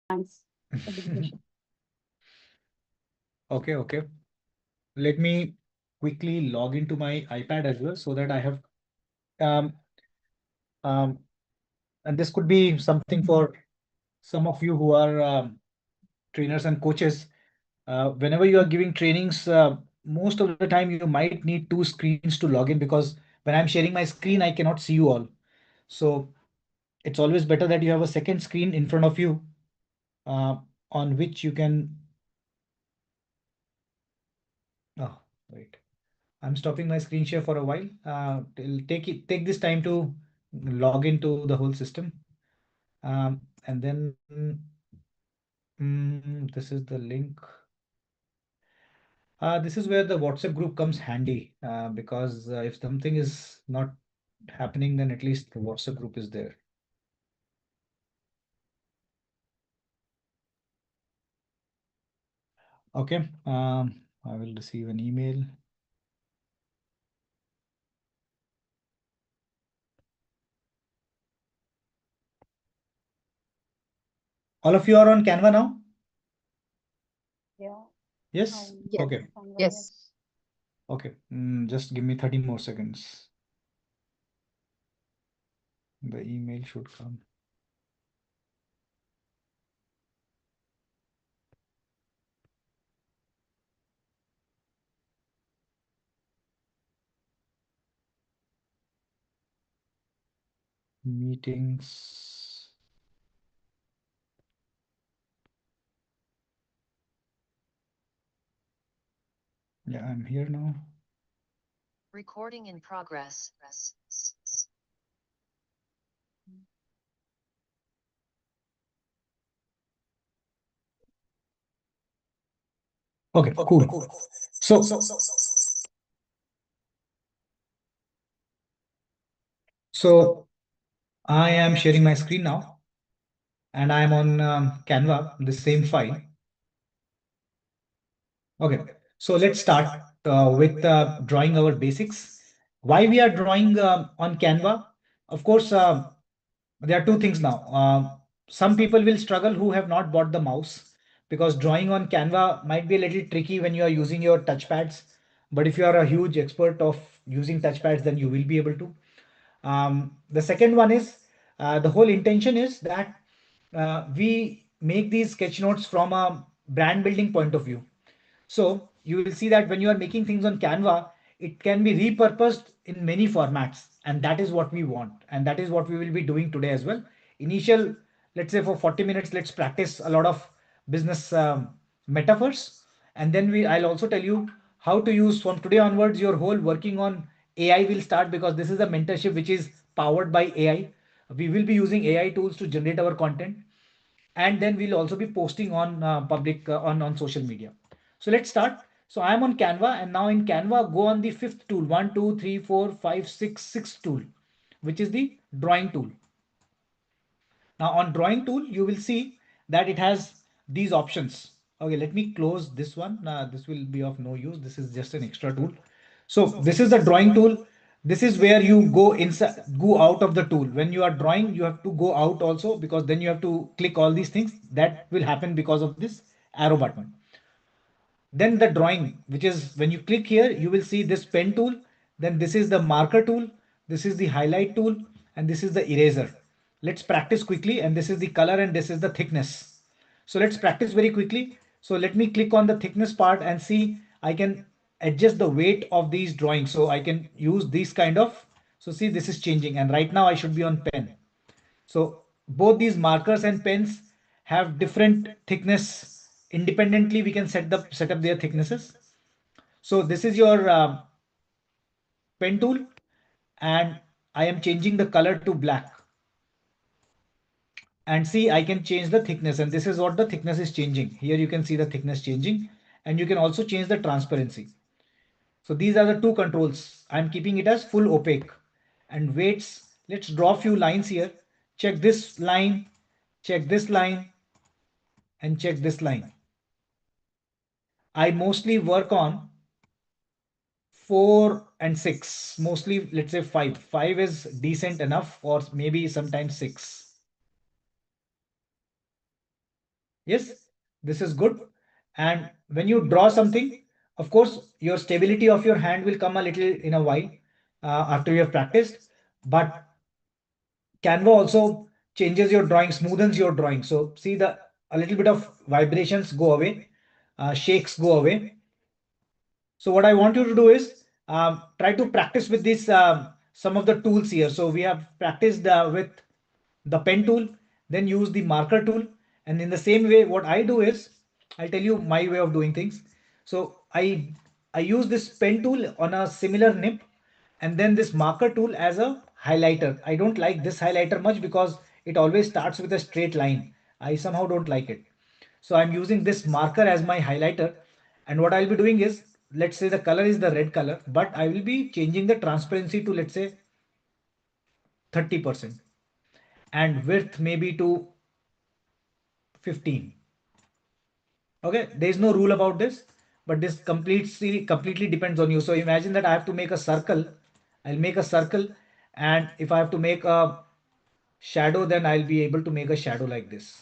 Thanks for the question. Okay. Let me quickly log into my iPad as well so that I have um um and this could be something for some of you who are trainers and coaches. Whenever you are giving trainings, most of the time you might need two screens to log in because when I'm sharing my screen, I cannot see you all. So it's always better that you have a second screen in front of you uh, on which you can. Oh, wait. I'm stopping my screen share for a while. Take this time to log into the whole system. And then this is the link. This is where the WhatsApp group comes handy because if something is not happening, then at least the WhatsApp group is there. Okay. I will receive an email. All of you are on Canva now? Yeah. Yes? Yes. Okay. Yes. Okay. Just give me 30 more seconds. The email should come. Meetings. Yeah, I'm here now. Recording in progress. Okay, cool. So I am sharing my screen now, and I am on Canva, the same file. Okay, so let's start with drawing our basics. Why we are drawing on Canva? Of course, there are two things now. Some people will struggle who have not bought the mouse because drawing on Canva might be a little tricky when you are using your touchpads. But if you are a huge expert of using touchpads, then you will be able to. The second one is the whole intention is that we make these sketch notes from a brand building point of view. So you will see that when you are making things on Canva, it can be repurposed in many formats. And that is what we want. And that is what we will be doing today as well. Initial, let's say for 40 minutes, let's practice a lot of business metaphors. And then I'll also tell you how to use from today onwards, your whole working on AI will start because this is a mentorship which is powered by AI. We will be using AI tools to generate our content, and then we'll also be posting on public on social media. So let's start. So I'm on Canva, and now in Canva, go on the fifth tool, 1, 2, 3, 4, 5, 6 tool, which is the drawing tool. Now on drawing tool, you will see that it has these options. Okay, let me close this one. This will be of no use. This is just an extra tool. So this is the drawing tool. This is where you go inside, go out of the tool. When you are drawing, you have to go out also because then you have to click all these things. That will happen because of this arrow button. Then the drawing, which is when you click here, you will see this pen tool. Then this is the marker tool. This is the highlight tool. And this is the eraser. Let's practice quickly. And this is the color and this is the thickness. So let's practice very quickly. So let me click on the thickness part and see I can adjust the weight of these drawings. So I can use these kind of, so see this is changing. And right now I should be on pen. So both these markers and pens have different thickness. Independently, we can set up their thicknesses. So this is your pen tool, and I am changing the color to black. And see, I can change the thickness, and this is what the thickness is changing. Here you can see the thickness changing, and you can also change the transparency. So these are the two controls. I'm keeping it as full opaque. And weights, let's draw a few lines here. Check this line, check this line, and check this line. I mostly work on 4 and 6, mostly let's say 5. 5 is decent enough, or maybe sometimes 6. Yes, this is good. And when you draw something, of course, your stability of your hand will come a little in a while after you have practiced. But Canva also changes your drawing, smoothens your drawing. So see the a little bit of vibrations go away, shakes go away. So what I want you to do is try to practice with this some of the tools here. So we have practiced with the pen tool, then use the marker tool. And in the same way, what I do is I'll tell you my way of doing things. So I use this pen tool on a similar nib and then this marker tool as a highlighter. I don't like this highlighter much because it always starts with a straight line. I somehow don't like it. So I'm using this marker as my highlighter. And what I'll be doing is, let's say the color is the red color, but I will be changing the transparency to, let's say, 30% and width maybe to 15. Okay, there is no rule about this, but this completely depends on you. So imagine that I have to make a circle. I'll make a circle, and if I have to make a shadow, then I'll be able to make a shadow like this.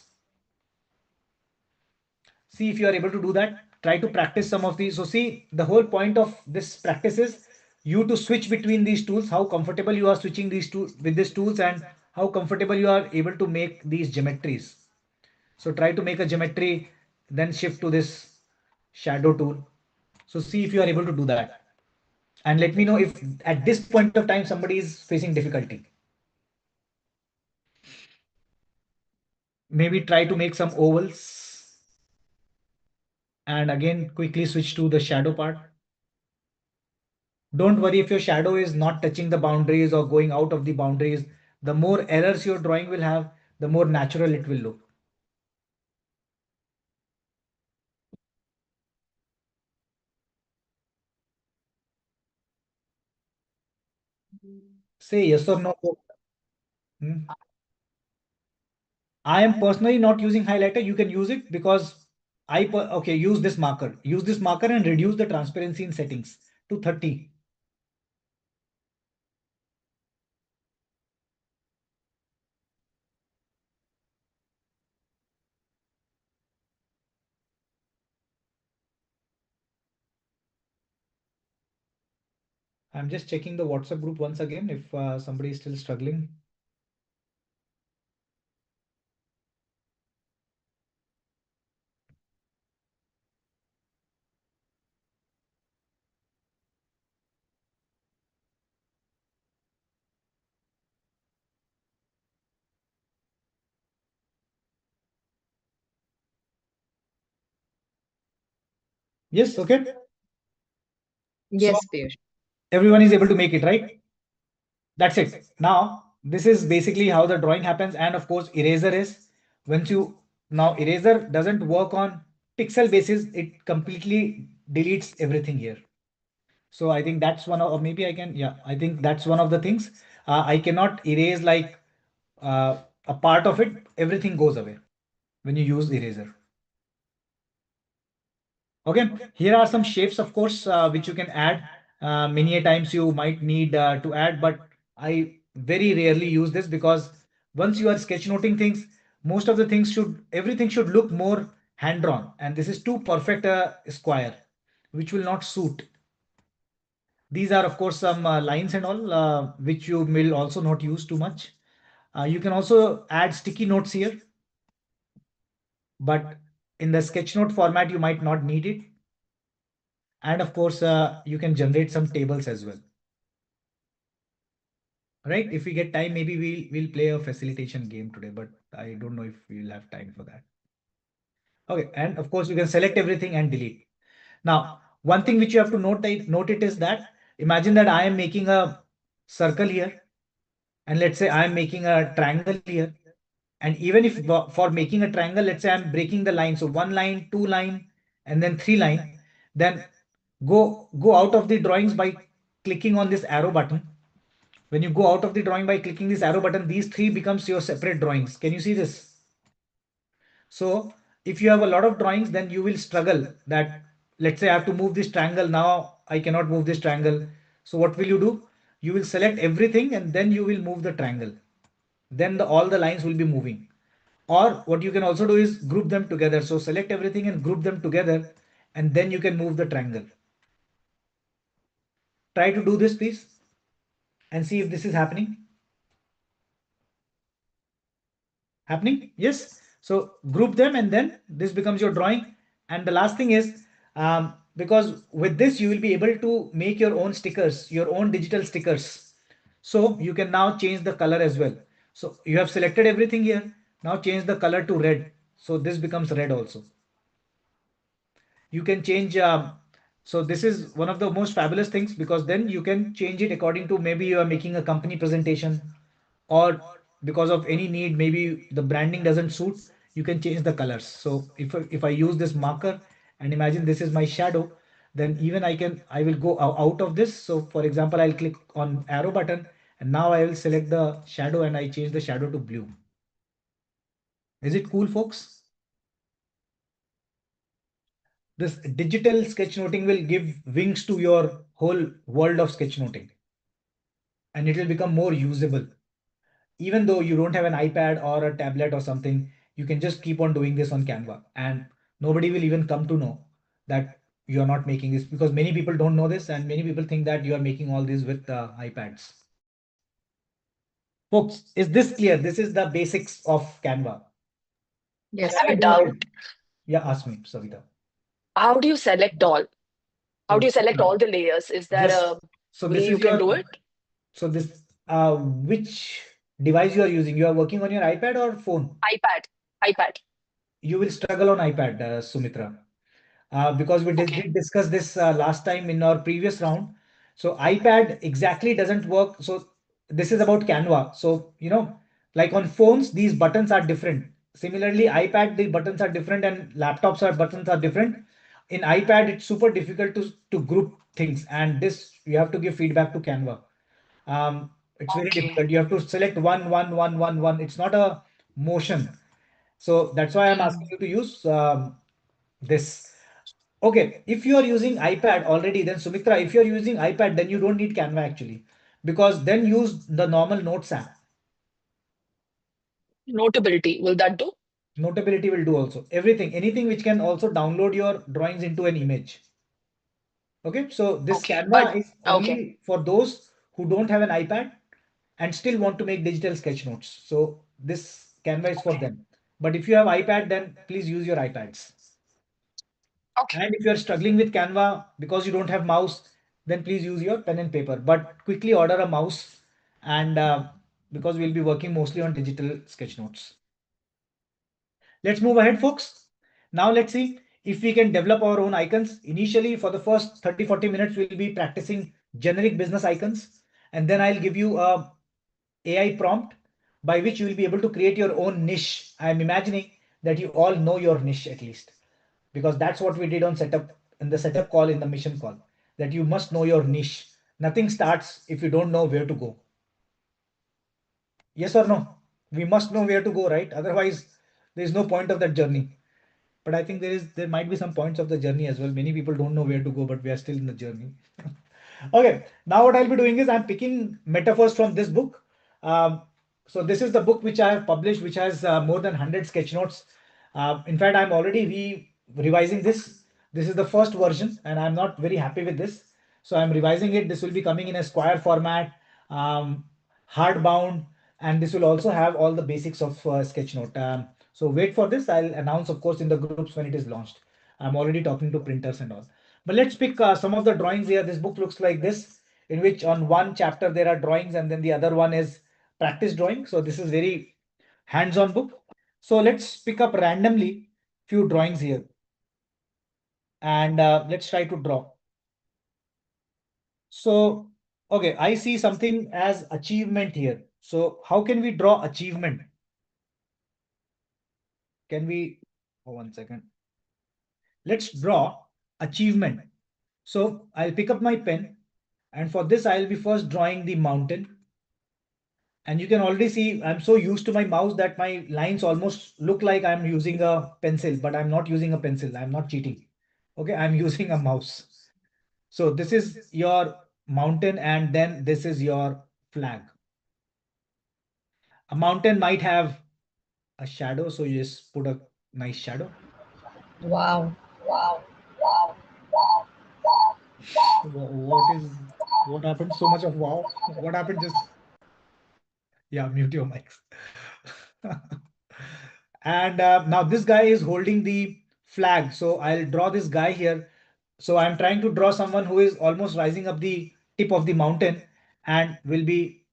See if you are able to do that. Try to practice some of these. So see, the whole point of this practice is you to switch between these tools, how comfortable you are switching these two with these tools and how comfortable you are able to make these geometries. So try to make a geometry, then shift to this shadow tool. So see if you are able to do that. And let me know if at this point of time somebody is facing difficulty. Maybe try to make some ovals. And again, quickly switch to the shadow part. Don't worry if your shadow is not touching the boundaries or going out of the boundaries. The more errors your drawing will have, the more natural it will look. Say yes or no. Hmm. I am personally not using highlighter. You can use it because okay, use this marker. Use this marker and reduce the transparency in settings to 30. I'm just checking the WhatsApp group once again if somebody is still struggling. Yes, okay. So Yes, Piyush. everyone is able to make it, right? That's it. Now, this is basically how the drawing happens. And of course, eraser is once you now eraser doesn't work on pixel basis, it completely deletes everything here. So I think that's one of, or maybe I can, yeah, I think that's one of the things. I cannot erase like a part of it, everything goes away when you use eraser. Okay, here are some shapes, of course, which you can add. Many a times you might need to add, but I very rarely use this because once you are sketchnoting things, most of the things everything should look more hand drawn. And this is too perfect a square, which will not suit. These are, of course, some lines and all, which you will also not use too much. You can also add sticky notes here, but in the sketchnote format, you might not need it. And of course, you can generate some tables as well. Right? If we get time, maybe we'll play a facilitation game today, but I don't know if we'll have time for that. Okay, and of course, you can select everything and delete. Now, one thing which you have to note it is that imagine that I am making a circle here, and let's say I am making a triangle here. And even if for making a triangle, let's say I'm breaking the line, so one line, two line, and then three line, then go out of the drawings by clicking on this arrow button. When you go out of the drawing by clicking this arrow button, these three becomes your separate drawings. Can you see this? So if you have a lot of drawings, then you will struggle that, let's say I have to move this triangle. Now I cannot move this triangle. So what will you do? You will select everything and then you will move the triangle. Then all the lines will be moving. Or what you can also do is group them together. So select everything and group them together, and then you can move the triangle. Try to do this, please, and see if this is happening. Happening? Yes. So group them, and then this becomes your drawing. And the last thing is, because with this you will be able to make your own stickers, your own digital stickers. So you can now change the color as well. So you have selected everything here. Now change the color to red. So this becomes red also. You can change. So this is one of the most fabulous things, because then you can change it according to, maybe you are making a company presentation, or because of any need, maybe the branding doesn't suit, you can change the colors. So if I use this marker and imagine this is my shadow, then even I will go out of this. So for example, I'll click on arrow button, and now I will select the shadow and I change the shadow to blue. Is it cool, folks? This digital sketchnoting will give wings to your whole world of sketchnoting, and it will become more usable. Even though you don't have an iPad or a tablet or something, you can just keep on doing this on Canva, and nobody will even come to know that you are not making this, because many people don't know this, and many people think that you are making all this with iPads. Folks, is this clear? This is the basics of Canva. Yes, Shall I I have a go ahead? doubt. Yeah, ask me, Savita. How do you select all? How So do you select all the layers? Is there yes, a so way this you is can your, do it? so this, which device you are using? You are working on your iPad or phone? iPad. iPad. You will struggle on iPad, Sumitra, because we Okay. did discuss this last time in our previous round. So iPad exactly doesn't work. So this is about Canva. So, like on phones, these buttons are different. Similarly, iPad, the buttons are different, and laptops are buttons are different. In iPad, it's super difficult to group things, and this you have to give feedback to Canva. It's very Okay. difficult. You have to select one, one, one, one, one. It's not a motion. So that's why I'm asking Mm. you to use this. Okay, if you are using iPad already, then Sumitra, if you are using iPad, then you don't need Canva actually, because then use the normal Notes app. Notability. Will that do? Notability will do also. Everything, anything which can also download your drawings into an image. Okay, so this Okay. But Canva is okay. only for those who don't have an iPad and still want to make digital sketch notes. So this Canva is for Okay. them. But if you have iPad, then please use your iPads. Okay. And if you are struggling with Canva because you don't have mouse, then please use your pen and paper. But quickly order a mouse, and because we'll be working mostly on digital sketch notes. Let's move ahead, folks. Now let's see if we can develop our own icons. Initially, for the first 30-40 minutes, we'll be practicing generic business icons. And then I'll give you a AI prompt by which you will be able to create your own niche. I'm imagining that you all know your niche at least, because that's what we did on setup, in the setup call, in the mission call, that you must know your niche. Nothing starts if you don't know where to go. Yes or no? We must know where to go, right? Otherwise, there is no point of that journey. But I think there might be some points of the journey as well. Many people don't know where to go, but we are still in the journey. Okay, now what I'll be doing is I'm picking metaphors from this book. Um, so this is the book which I have published, which has more than 100 sketch notes. In fact, I'm already revising this. This is the first version, and I'm not very happy with this. So I'm revising it. This will be coming in a square format, um, hardbound, and this will also have all the basics of Sketchnote. So wait for this. I'll announce, of course, in the groups when it is launched. I'm already talking to printers and all. But let's pick some of the drawings here. This book looks like this, in which on one chapter there are drawings, and then the other one is practice drawing. So this is very hands-on book. So let's pick up randomly few drawings here, and let's try to draw. So, okay, I see something as achievement here. So how can we draw achievement? Can we, oh, 1 second. Let's draw achievement. So I'll pick up my pen, and for this I'll be first drawing the mountain. And you can already see I'm so used to my mouse that my lines almost look like I'm using a pencil, but I'm not using a pencil. I'm not cheating. Okay, I'm using a mouse. So this is your mountain, and then this is your flag. A mountain might have a shadow. So you just put a nice shadow. Wow. What happened? So much of wow. What happened? Just, yeah, mute your mics. And now this guy is holding the flag. So I'll draw this guy here. So I'm trying to draw someone who is almost rising up the tip of the mountain and will be,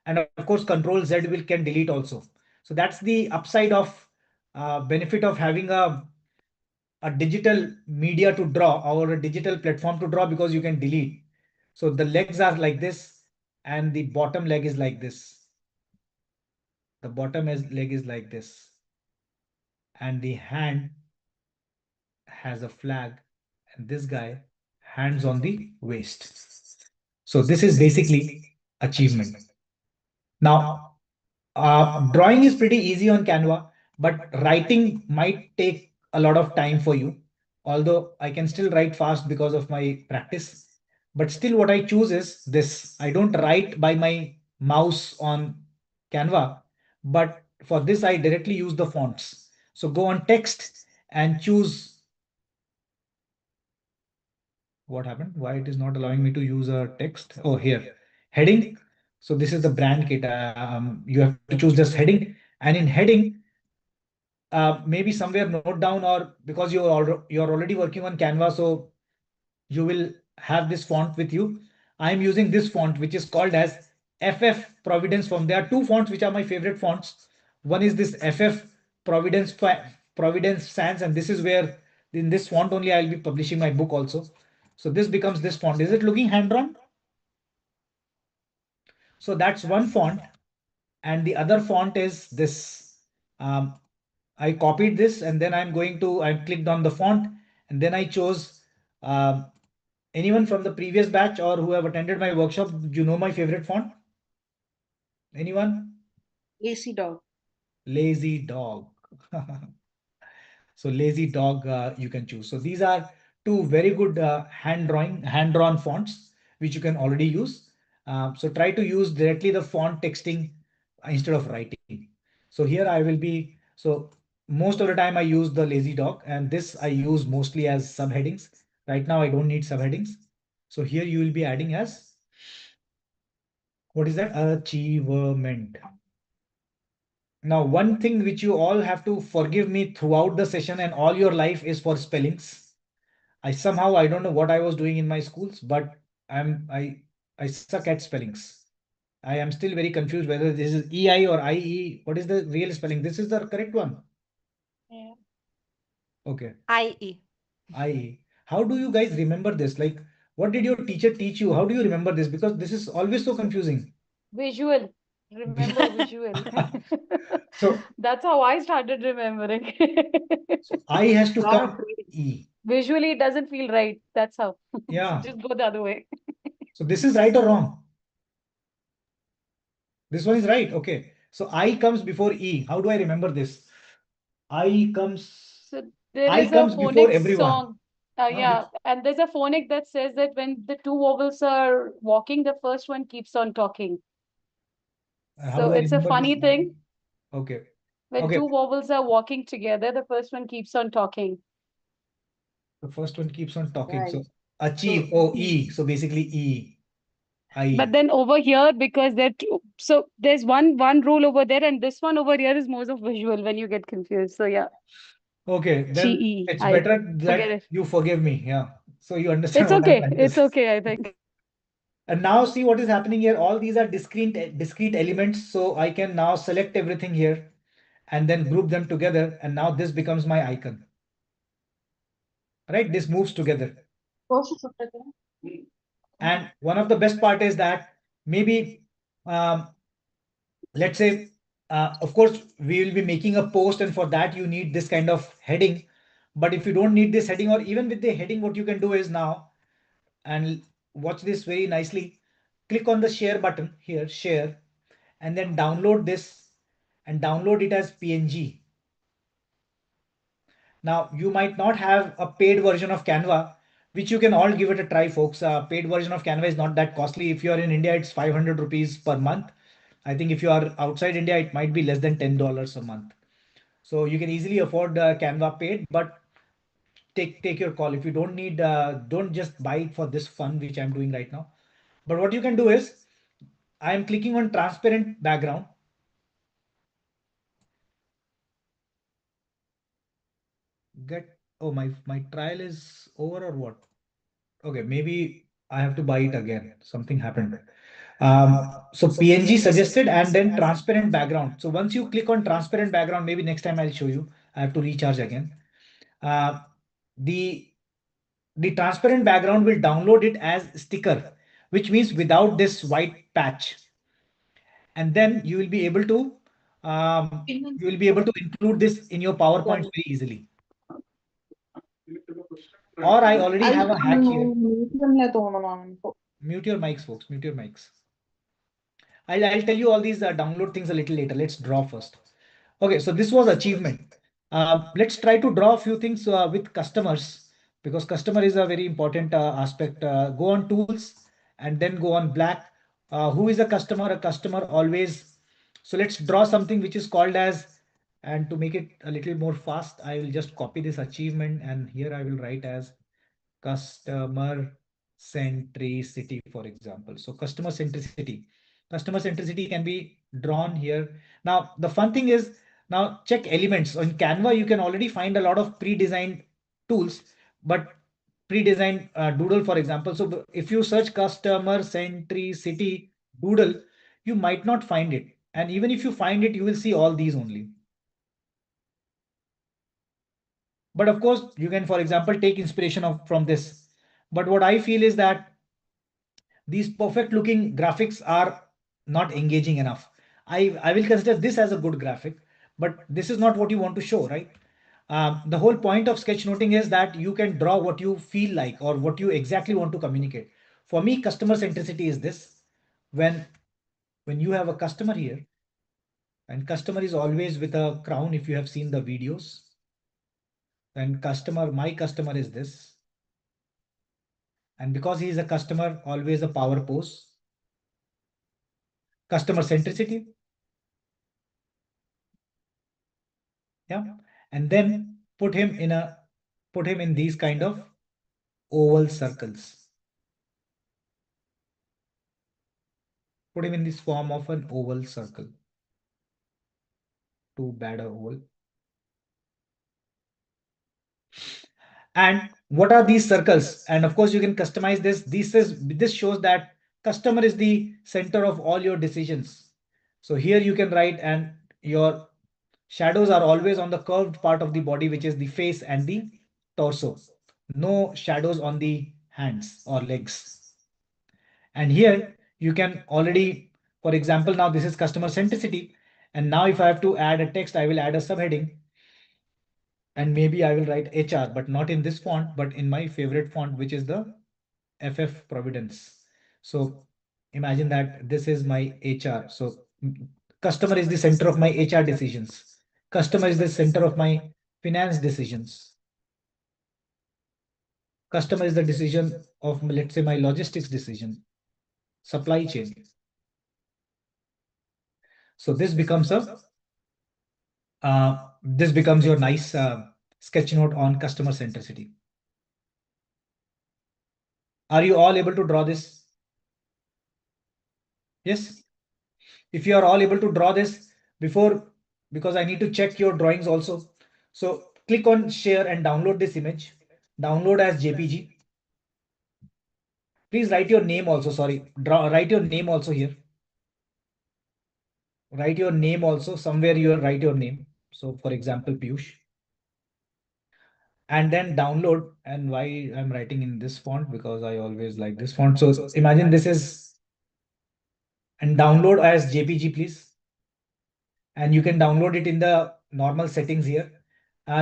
and of course, Control Z will can delete also. So that's the upside of benefit of having a digital media to draw or a digital platform to draw, because you can delete. So the legs are like this and the bottom leg is like this. The leg is like this. And the hand has a flag, and this guy hands on the waist. So this is basically achievement. Now, drawing is pretty easy on Canva, but writing might take a lot of time for you. Although I can still write fast because of my practice, but still what I choose is this. I don't write by my mouse on Canva, but for this I directly use the fonts. So go on text and choose. What happened? Why it is not allowing me to use a text? Oh, here, heading. So this is the brand kit. You have to choose this heading, and in heading, maybe somewhere note down, or because you're already working on Canva, so you will have this font with you. I'm using this font, which is called as FF Providence font. There are two fonts which are my favorite fonts. One is this FF Providence Sans, and this is where in this font only I'll be publishing my book also. So this becomes this font. Is it looking hand drawn? So that's one font, and the other font is this. I copied this, and then I clicked on the font, and then I chose anyone from the previous batch or who have attended my workshop. You know my favorite font? Anyone? Lazy dog. Lazy Dog. So Lazy Dog, you can choose. So these are two very good hand drawn fonts which you can already use. So try to use directly the font texting instead of writing. So here I will be, so most of the time I use the Lazy Dog, and this I use mostly as subheadings. Right now I don't need subheadings. So here you will be adding as, what is that? Achievement. Now, one thing which you all have to forgive me throughout the session and all your life is for spellings. I don't know what I was doing in my schools, but I suck at spellings. I am still very confused whether this is EI or IE. What is the real spelling? This is the correct one. Yeah. Okay, IE. IE. How do you guys remember this? Like, what did your teacher teach you? How do you remember this? Because this is always so confusing. Visual. Remember visual. So, That's how I started remembering. so I has to Lot of come reading. E. Visually, it doesn't feel right. That's how. Yeah. Just go the other way. So this is right or wrong? This one is right. Okay. So I comes before E. How do I remember this? I comes So there I is a comes before phonics everyone. song. Huh, Yeah, and there's a phonic that says that when the two vowels are walking, the first one keeps on talking. How So do I it's a remember this? funny thing. Okay. When Okay. two vowels are walking together, the first one keeps on talking. The first one keeps on talking. Right. So achieve. Oh, E. So basically E. But I. then over here, because so there's one rule over there, and this one over here is more of visual when you get confused. So yeah, Okay. Then GE. it's I better forget that it. you forgive me. Yeah. So you understand It's what I'm okay. trying to It's say. okay, I think. And now see what is happening here. All these are discrete elements. So I can now select everything here and then group them together. And now this becomes my icon. Right? This moves together. And one of the best part is that maybe, um, let's say, of course, we will be making a post, and for that you need this kind of heading. But if you don't need this heading, or even with the heading, what you can do is now, and watch this very nicely, click on the share button here, share, and then download this and download it as PNG. Now, you might not have a paid version of Canva, which you can all give it a try, folks. Paid version of Canva is not that costly. If you're in India, it's 500 rupees per month. I think if you are outside India, it might be less than $10 a month. So you can easily afford Canva paid, but take your call. If you don't need, don't just buy it for this fun, which I'm doing right now. But what you can do is, I am clicking on transparent background. Oh, my trial is over or what? Okay, maybe I have to buy it again. Something happened. So PNG suggested and then transparent background. So once you click on transparent background, maybe next time I'll show you. I have to recharge again. The transparent background will download it as sticker, which means without this white patch. And then you will be able to include this in your PowerPoint very easily. Or I already have a hack here. Mute your mics, folks. Mute your mics. I'll tell you all these download things a little later. Let's draw first. Okay, so this was achievement. Let's try to draw a few things with customers, because customer is a very important aspect. Go on tools and then go on black. Who is a customer? A customer always. So let's draw something which is called as, and to make it a little more fast, I will just copy this achievement and here I will write as customer centricity, for example. So customer centricity can be drawn here. Now, the fun thing is, now check elements. On Canva, you can already find a lot of pre-designed tools, but pre-designed doodle, for example. So if you search customer centricity doodle, you might not find it. And even if you find it, you will see all these only. But of course, you can, for example, take inspiration from this. But what I feel is that these perfect looking graphics are not engaging enough. I will consider this as a good graphic, but this is not what you want to show, right? The whole point of sketchnoting is that you can draw what you feel like or what you exactly want to communicate. For me, customer centricity is this. When you have a customer here, and customer is always with a crown, if you have seen the videos, and my customer is this. And because he is a customer, always a power pose. Customer centricity. Yeah. And then put him in these kind of oval circles. Put him in this form of an oval circle. Too bad a oval. And what are these circles? And of course, you can customize this. This shows that customer is the center of all your decisions. So here you can write, and your shadows are always on the curved part of the body, which is the face and the torso. No shadows on the hands or legs. And here you can already, for example, now this is customer centricity. And now if I have to add a text, I will add a subheading. And maybe I will write HR, but not in this font, but in my favorite font, which is the FF Providence. So imagine that this is my HR. So customer is the center of my HR decisions. Customer is the center of my finance decisions. Customer is the decision of, let's say, my logistics decision, supply chain. So this becomes your nice sketch note on customer centricity. Are you all able to draw this? Yes. If you are all able to draw this because I need to check your drawings also. So click on share and download this image. Download as JPG. Please write your name also. Sorry, write your name also here. Write your name also. Somewhere you write your name. So for example, Piyush. And then download. And why I'm writing in this font? Because I always like this font. So imagine this is, and download as JPG, please. And you can download it in the normal settings here.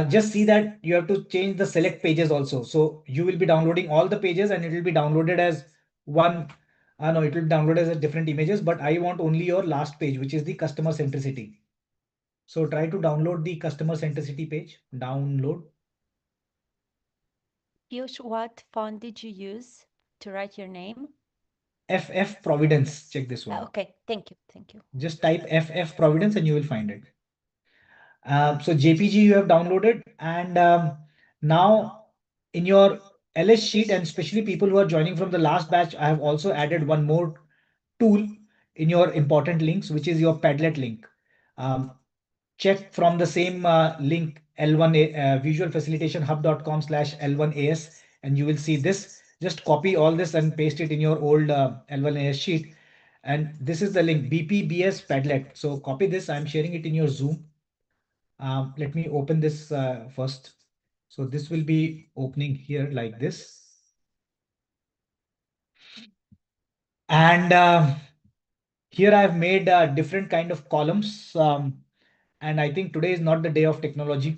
Just see that you have to change the select pages also. So you will be downloading all the pages and it will be downloaded as one. No, it will be downloaded as different images, but I want only your last page, which is the customer centricity. So try to download the customer centricity page. Download. Piyush, what font did you use to write your name? FF Providence. Check this one. Okay, thank you, thank you. Just type FF Providence and you will find it. So JPG you have downloaded, and now in your LS sheet, and especially people who are joining from the last batch, I have also added one more tool in your important links, which is your Padlet link. Check from the same link L1 visualfacilitationhub.com/L1AS, and you will see this. Just copy all this and paste it in your old L1AS sheet. And this is the link BPBS Padlet. So copy this. I'm sharing it in your Zoom. Let me open this first. So this will be opening here like this. And here I've made different kind of columns. And I think today is not the day of technology,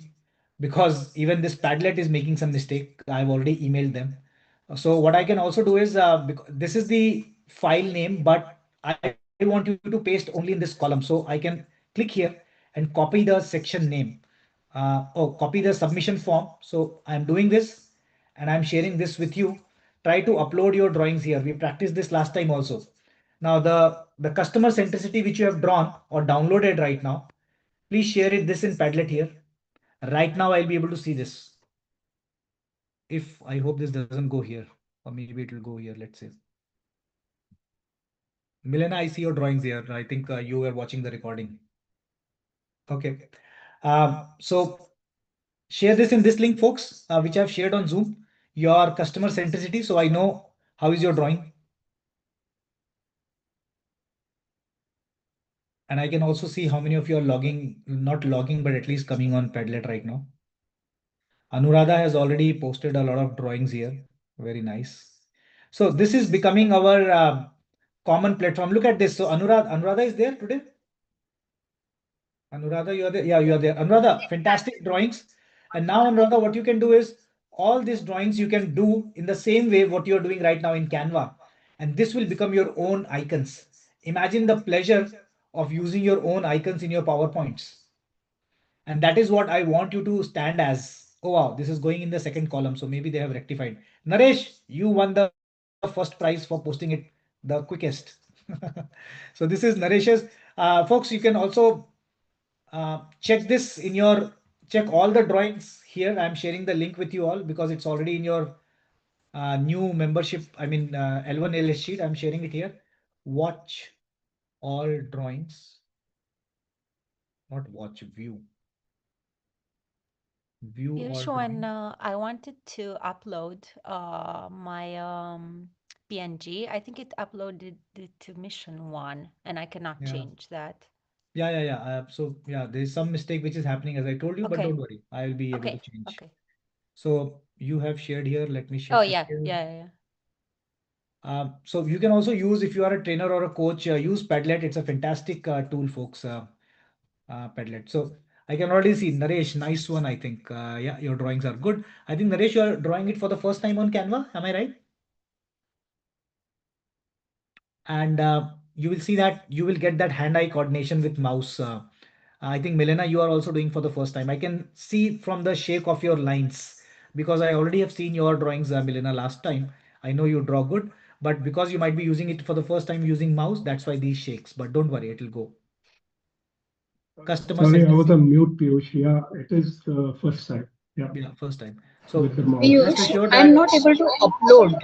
because even this Padlet is making some mistake. I've already emailed them. So what I can also do is, this is the file name, but I want you to paste only in this column. So I can click here and copy the section name. Copy the submission form. So I'm doing this and I'm sharing this with you. Try to upload your drawings here. We practiced this last time also. Now the customer centricity which you have drawn or downloaded right now, please share it this in Padlet here. Right now I'll be able to see this. If I hope this doesn't go here, or maybe it will go here. Let's say. Milena, I see your drawings here. I think you were watching the recording. Okay. So share this in this link, folks, which I've shared on Zoom, your customer centricity. So I know how is your drawing. And I can also see how many of you are logging, not logging, but at least coming on Padlet right now. Anuradha has already posted a lot of drawings here. Very nice. So this is becoming our common platform. Look at this. So Anuradha is there today. Anuradha, you are there. Yeah, you are there. Anuradha, fantastic drawings. And now, Anuradha, what you can do is all these drawings you can do in the same way what you are doing right now in Canva. And this will become your own icons. Imagine the pleasure of using your own icons in your PowerPoints. And that is what I want you to stand as. Oh, wow, this is going in the second column. So maybe they have rectified. Naresh, you won the first prize for posting it the quickest. So this is Naresh's. Folks, you can also check this in your, check all the drawings here. I'm sharing the link with you all because it's already in your new membership. I mean, L1 LS sheet. I'm sharing it here. Watch all drawings. Not watch, view. View all Yeshwan, drawings. I wanted to upload my PNG. I think it uploaded it to mission 1 and I cannot Yeah. change that. Yeah. So yeah, there's some mistake which is happening as I told you, but Okay. don't worry. I will be able to Okay. change. Okay. So you have shared here. Let me share. Oh yeah. Yeah. So you can also use, if you are a trainer or a coach, use Padlet. It's a fantastic tool, folks. Padlet. So I can already see Naresh, nice one. I think, yeah, your drawings are good. I think Naresh, you are drawing it for the first time on Canva. Am I right? And you will see that you will get that hand-eye coordination with mouse. I think Milena, you are also doing for the first time. I can see from the shake of your lines because I already have seen your drawings, Milena, last time. I know you draw good, but because you might be using it for the first time using mouse, that's why these shakes. But don't worry, it will go. Customer Sorry, I was centricity. on mute, Piyush. Yeah, it is first time. Yeah, Yeah, first time. So with the mouse. rest Piyush, assured I'm that. not able to upload.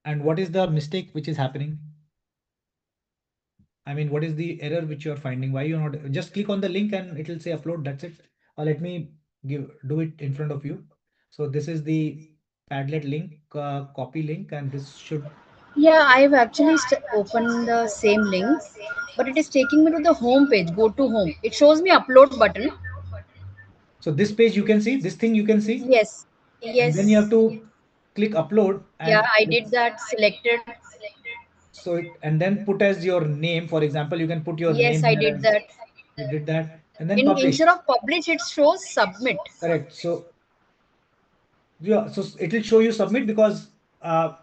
And what is the mistake which is happening? I mean, what is the error which you are finding? Why you're not, just click on the link and it will say upload. That's it. Or let me do it in front of you. So this is the Padlet link, copy link, and this should. Yeah, I've actually opened the same link, but it is taking me to the home page. Go to home. It shows me upload button. So this page you can see, this thing you can see. Yes. And then you have Yes. to click upload. Yeah, And I did that. Selected. so and then put as your name. For example, you can put your Yes, name I here did as that. you did that, and then publish. Instead of publish, it shows submit. Correct. So yeah, so it will show you submit because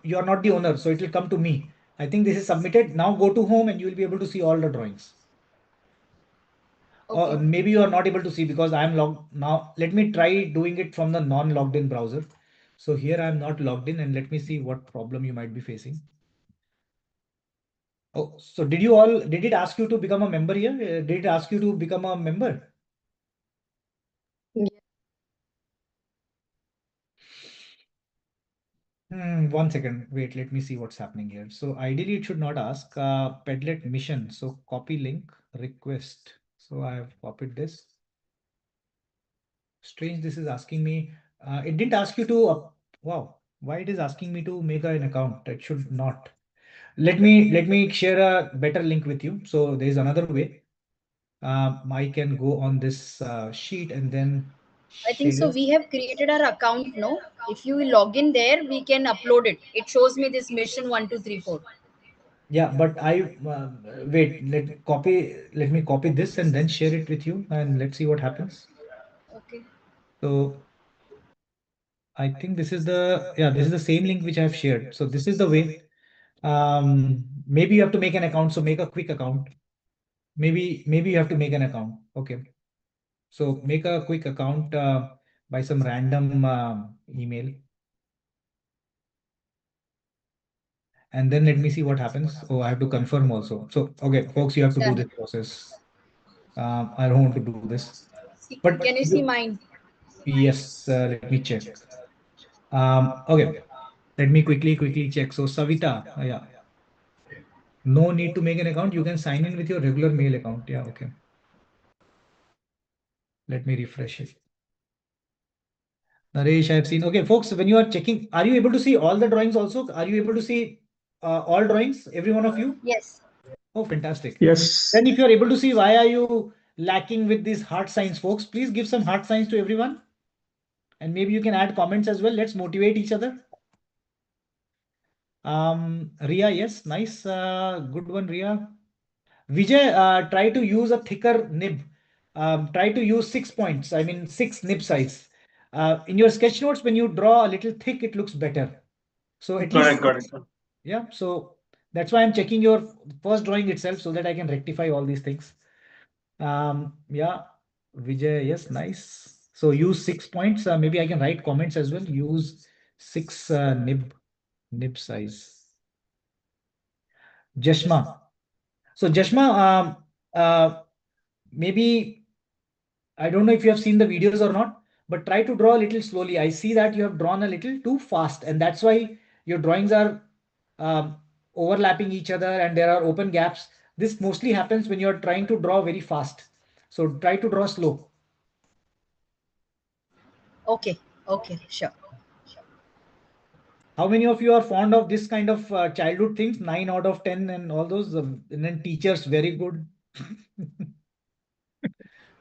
you are not the owner, so it will come to me. I think this is submitted. Now go to home and you will be able to see all the drawings. Or Okay. maybe you are not able to see because I am logged now. Let me try doing it from the non-logged in browser. So here I am not logged in, and let me see what problem you might be facing. Oh, so did it ask you to become a member here? Did it ask you to become a member? Yeah. 1 second. Wait, let me see what's happening here. So ideally it should not ask Padlet mission. So copy link request. So I have copied this. Strange, this is asking me. It didn't ask you to. Wow, why it is asking me to make an account? It should not. Let me share a better link with you. So there is another way. I can go on this sheet and then I think so. share. We have created our account. No, if you log in there, we can upload it. It shows me this mission 1234. Yeah, but I wait. Let me copy this and then share it with you, and let's see what happens. Okay. So I think this is the same link which I have shared. So this is the way. Maybe you have to make an account. So make a quick account. Maybe you have to make an account. Okay. So make a quick account by some random email. And then let me see what happens. Oh, I have to confirm also. So, okay, folks, you have to do this process. I don't want to do this. But Can you see mine? yes, let me check. Okay, let me quickly check. So Savita, yeah, no need to make an account. You can sign in with your regular mail account. Yeah, okay. Let me refresh it. Naresh, I've seen. Okay, folks, when you are checking, are you able to see all the drawings also? Are you able to see all drawings, every one of you? Yes. Oh, fantastic. Yes. Then if you are able to see, why are you lacking with these heart signs, folks? Please give some heart signs to everyone. And maybe you can add comments as well. Let's motivate each other. Ria, yes, nice. Good one, Ria. Vijay, try to use a thicker nib. Try to use 6 points. I mean, 6 nib size. In your sketch notes, when you draw a little thick, it looks better. So at least, Got it. yeah. So that's why I'm checking your first drawing itself so that I can rectify all these things. Yeah, Vijay, yes, nice. So use 6 points. Maybe I can write comments as well. Use 6 nib size. Jashma. So Jashma, maybe I don't know if you have seen the videos or not, but try to draw a little slowly. I see that you have drawn a little too fast, and that's why your drawings are um, overlapping each other and there are open gaps. This mostly happens when you're trying to draw very fast. So try to draw slow. Okay. Okay. Sure. How many of you are fond of this kind of childhood things? 9 out of 10 and all those. And then teachers, very good.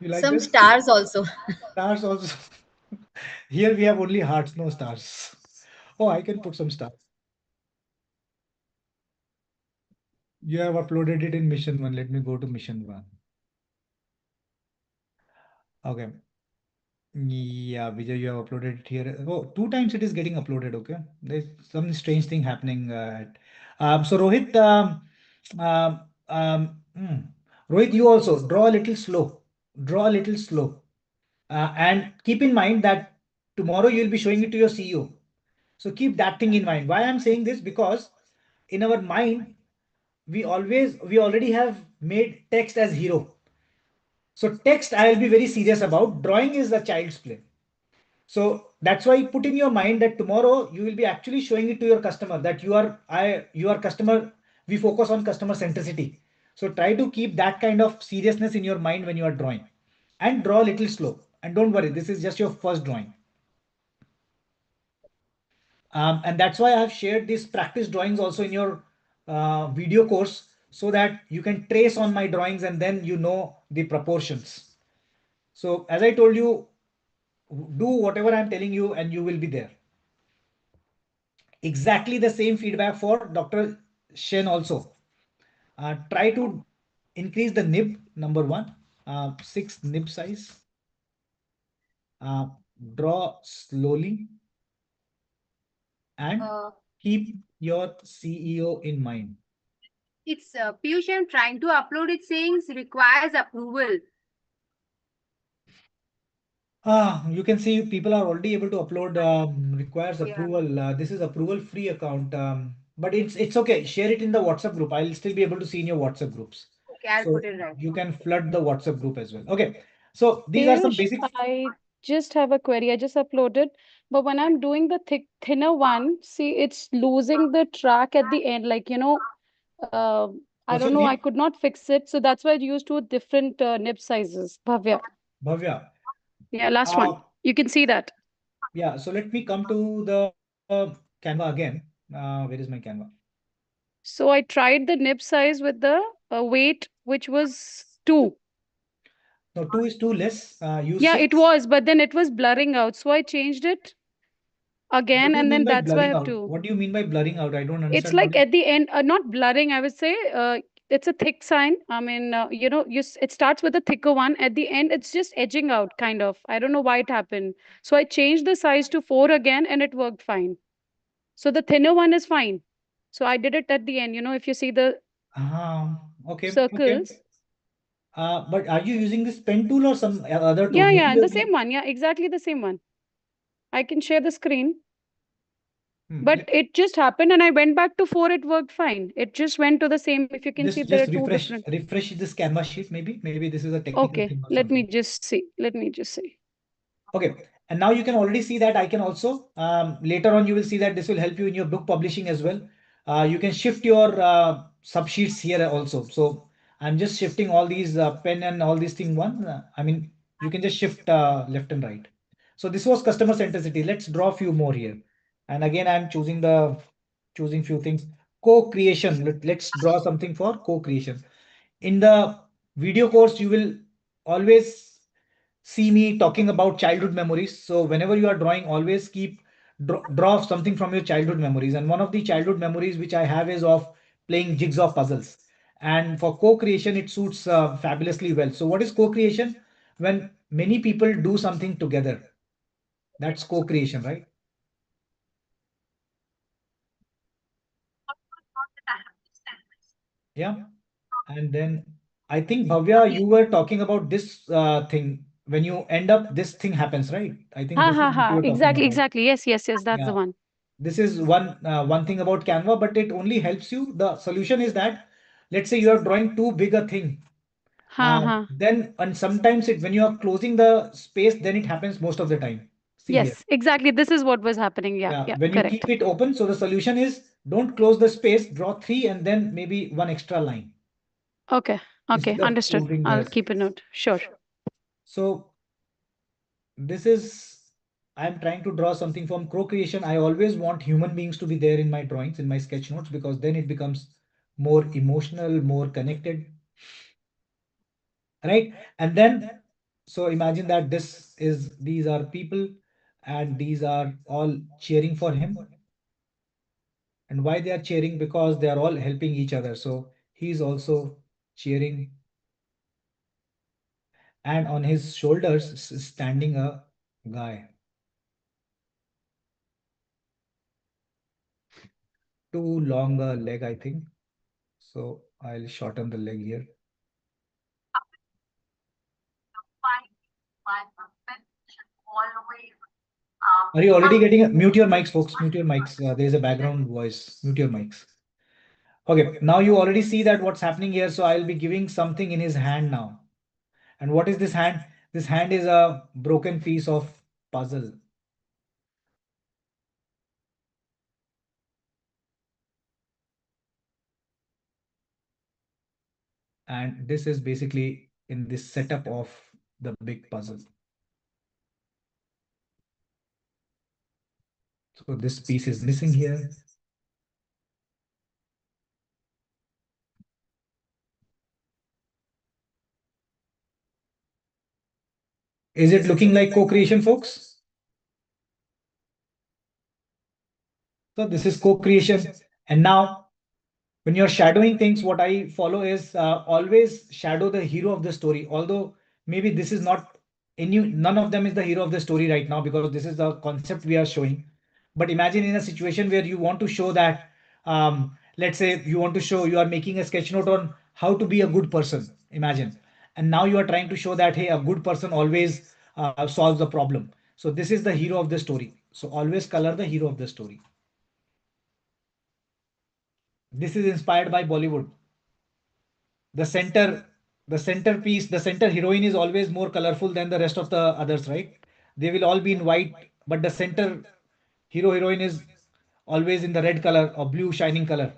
You like Some this? stars also. Stars also. Here we have only hearts, no stars. Oh, I can put some stars. You have uploaded it in mission 1. Let me go to mission 1. Okay. Yeah, Vijay, you have uploaded it here. Oh, 2 times it is getting uploaded. Okay. There's some strange thing happening. So Rohit, Rohit, you also draw a little slow. Draw a little slow. And keep in mind that tomorrow you'll be showing it to your CEO. So keep that thing in mind. Why I'm saying this? Because in our mind, we already have made text as hero. So text I will be very serious about. Drawing is a child's play. So that's why put in your mind that tomorrow you will be actually showing it to your customer that you are customer. We focus on customer centricity. So try to keep that kind of seriousness in your mind when you are drawing, and draw a little slow. And don't worry, this is just your first drawing. And that's why I have shared these practice drawings also in your video course so that you can trace on my drawings and then you know the proportions. So as I told you, do whatever I'm telling you and you will be there. Exactly the same feedback for Dr. Shen also. Try to increase the nib, number 1, 6 nib size. Draw slowly and keep your CEO in mind. It's Piyush, I'm trying to upload it saying requires approval. You can see people are already able to upload requires Yeah. approval. This is approval free account. but it's okay. Share it in the WhatsApp group. I'll still be able to see in your WhatsApp groups. Okay, I'll So put it right you now. can flood the WhatsApp group as well. Okay. So these are some Piyush, basics. I just have a query. I just uploaded, but when I'm doing the thinner one, see, it's losing the track at the end. Like, uh, I So don't know, I the could not fix it. So that's why I used two different nib sizes. Bhavya. Bhavya. Yeah, last one. You can see that. Yeah. So let me come to the Canva again. Where is my Canva? So I tried the nib size with the weight, which was 2. No, 2 is too less. Use Yeah, 6. it was, but then it was blurring out. So I changed it What again, do you and mean then by that's why I blurring have out? to. What do you mean by blurring out? I don't It's understand. like at the end, not blurring, I would say. It's a thick sign. I mean, it starts with a thicker one. At the end, it's just edging out, kind of. I don't know why it happened. So I changed the size to 4 again, and it worked fine. So the thinner one is fine. So I did it at the end. If you see the Okay. circles. But are you using this pen tool or some other tool? Yeah, Maybe yeah, you're the same one. Yeah, exactly the same one. I can share the screen. But let- it just happened, and I went back to 4. It worked fine. It just went to the same. If you can see, there are just two refresh different. this Canvas sheet. Maybe this is a technical Okay, thing or let me something. just see. Let me just see. Okay. And now you can already see that I can also later on you will see that this will help you in your book publishing as well. You can shift your subsheets here also. So I'm just shifting all these pen and all these thing one. I mean, you can just shift left and right. So this was customer centricity. Let's draw a few more here. And again, I'm choosing few things. Co-creation. Let's draw something for co-creation. In the video course, you will always see me talking about childhood memories. So whenever you are drawing, always keep draw something from your childhood memories. And one of the childhood memories which I have is of playing jigsaw puzzles. And for co-creation, it suits fabulously well. So what is co-creation? When many people do something together, that's co-creation, right? Yeah. And then I think Bhavya, you were talking about this thing. When you end up, this thing happens, right? I think Ha this is ha what you ha. were talking Exactly, about. exactly. Yes, yes, yes. That's the Yeah. one. This is one thing about Canva, but it only helps you. The solution is that, let's say you are drawing too big a thing. Ha ha. Then and sometimes when you are closing the space, then it happens most of the time. See here. Yes, exactly. This is what was happening. Yeah, Yeah, yeah, when you correct. keep it open, so the solution is don't close the space, draw 3 and then maybe one extra line Okay, okay, instead of understood. closing the I'll rest. keep a note. Sure. So this is I'm trying to draw something from co-creation. I always want human beings to be there in my drawings, in my sketch notes, because then it becomes more emotional, more connected, right? And then, so imagine that these are people and these are all cheering for him. And why they are cheering? Because they are all helping each other. So he's also cheering, and on his shoulders is standing a guy. Too long a leg, I think. So I'll shorten the leg here. Are you already getting mute your mics, folks? Mute your mics. There is a background voice. Mute your mics. Okay, now you already see that what's happening here. So I'll be giving something in his hand now. And what is this hand? This hand is a broken piece of puzzle. And this is basically in this setup of the big puzzle. So this piece is missing here. Is it looking like co-creation, folks? So this is co-creation. And now when you're shadowing things, what I follow is always shadow the hero of the story. Although maybe this is not none of them is the hero of the story right now, because this is the concept we are showing. But imagine in a situation where you want to show that, let's say you want to show you are making a sketch note on how to be a good person. Imagine. And now you are trying to show that, hey, a good person always solves the problem. So this is the hero of the story. So always color the hero of the story. This is inspired by Bollywood. The centerpiece, the center heroine is always more colorful than the rest of the others, right? They will all be in white, but the center heroine is always in the red color or blue shining color.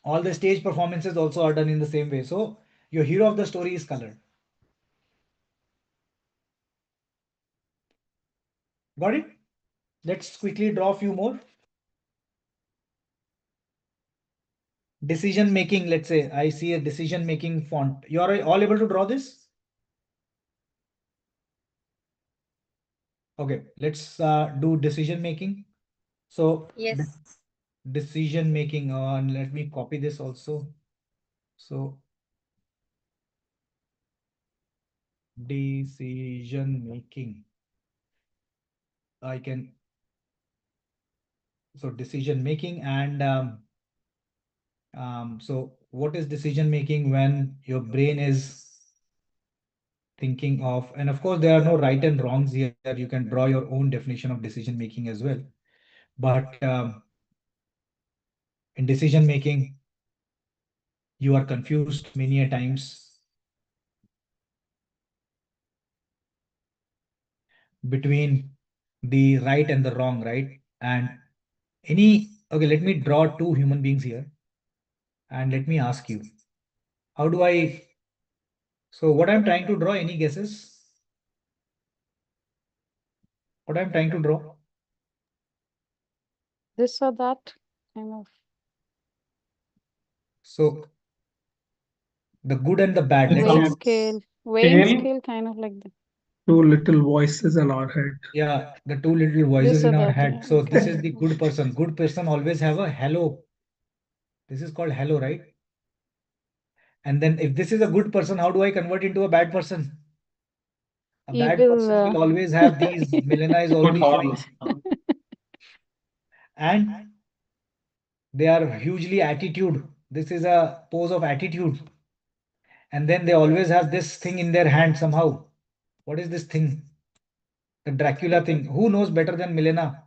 All the stage performances also are done in the same way. So your hero of the story is colored. Got it? Let's quickly draw a few more. Decision making, let's say I see a decision making font. You are all able to draw this? Okay, let's do decision making. So Yes. decision making on, let me copy this also. So decision making, I can, so decision making and so what is decision making? When your brain is thinking of, and of course there are no right and wrongs here, you can draw your own definition of decision making as well, but in decision making you are confused many a times between the right and the wrong, right? And okay, let me draw two human beings here and let me ask you, how do I, so what I'm trying to draw, any guesses? What I'm trying to draw? This or that kind of. So the good and the bad, let's Weighing say, scale. Weighing Scale. scale, kind of like that. Two little voices in our head. yeah, the two little voices This or in our that, head. yeah. So this is the good person. Good person always have a hello. This is called hello, right? And then if this is a good person, how do I convert into a bad person? A bad Evil. person will always have these, Milena is Good already showing, horns. and they are hugely attitude. This is a pose of attitude. And then they always have this thing in their hand somehow. What is this thing? The Dracula thing. Who knows better than Milena?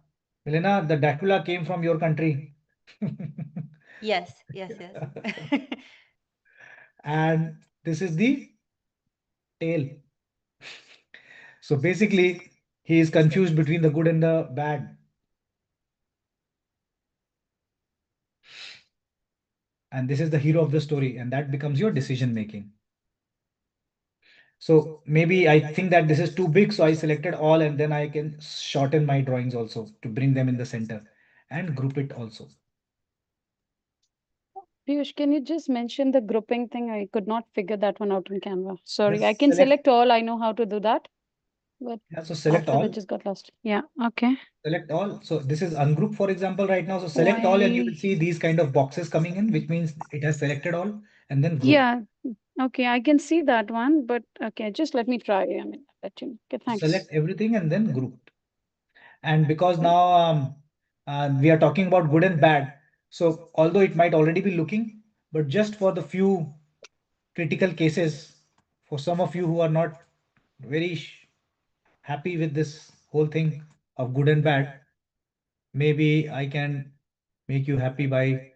Milena, the Dracula came from your country. Yes, yes, yes. And this is the tail. So basically, he is confused between the good and the bad. And this is the hero of the story, and that becomes your decision making. So maybe I think that this is too big, so I selected all, and then I can shorten my drawings also to bring them in the center and group it also. Piyush, can you just mention the grouping thing? I could not figure that one out on Canva. Sorry, I Let's can select- select all. I know how to do that. But Yeah, so select after all. that just got lost. Yeah, okay. Select all. So this is ungroup, for example, right now. So select all, and you will Why? see these kind of boxes coming in, which means it has selected all and then group. Yeah, okay, I can see that one, but okay, just let me try. I mean, let you know. Okay, thanks. Select everything and then group. And because now we are talking about good and bad, so although it might already be looking, but just for the few critical cases, for some of you who are not very happy with this whole thing of good and bad, maybe I can make you happy by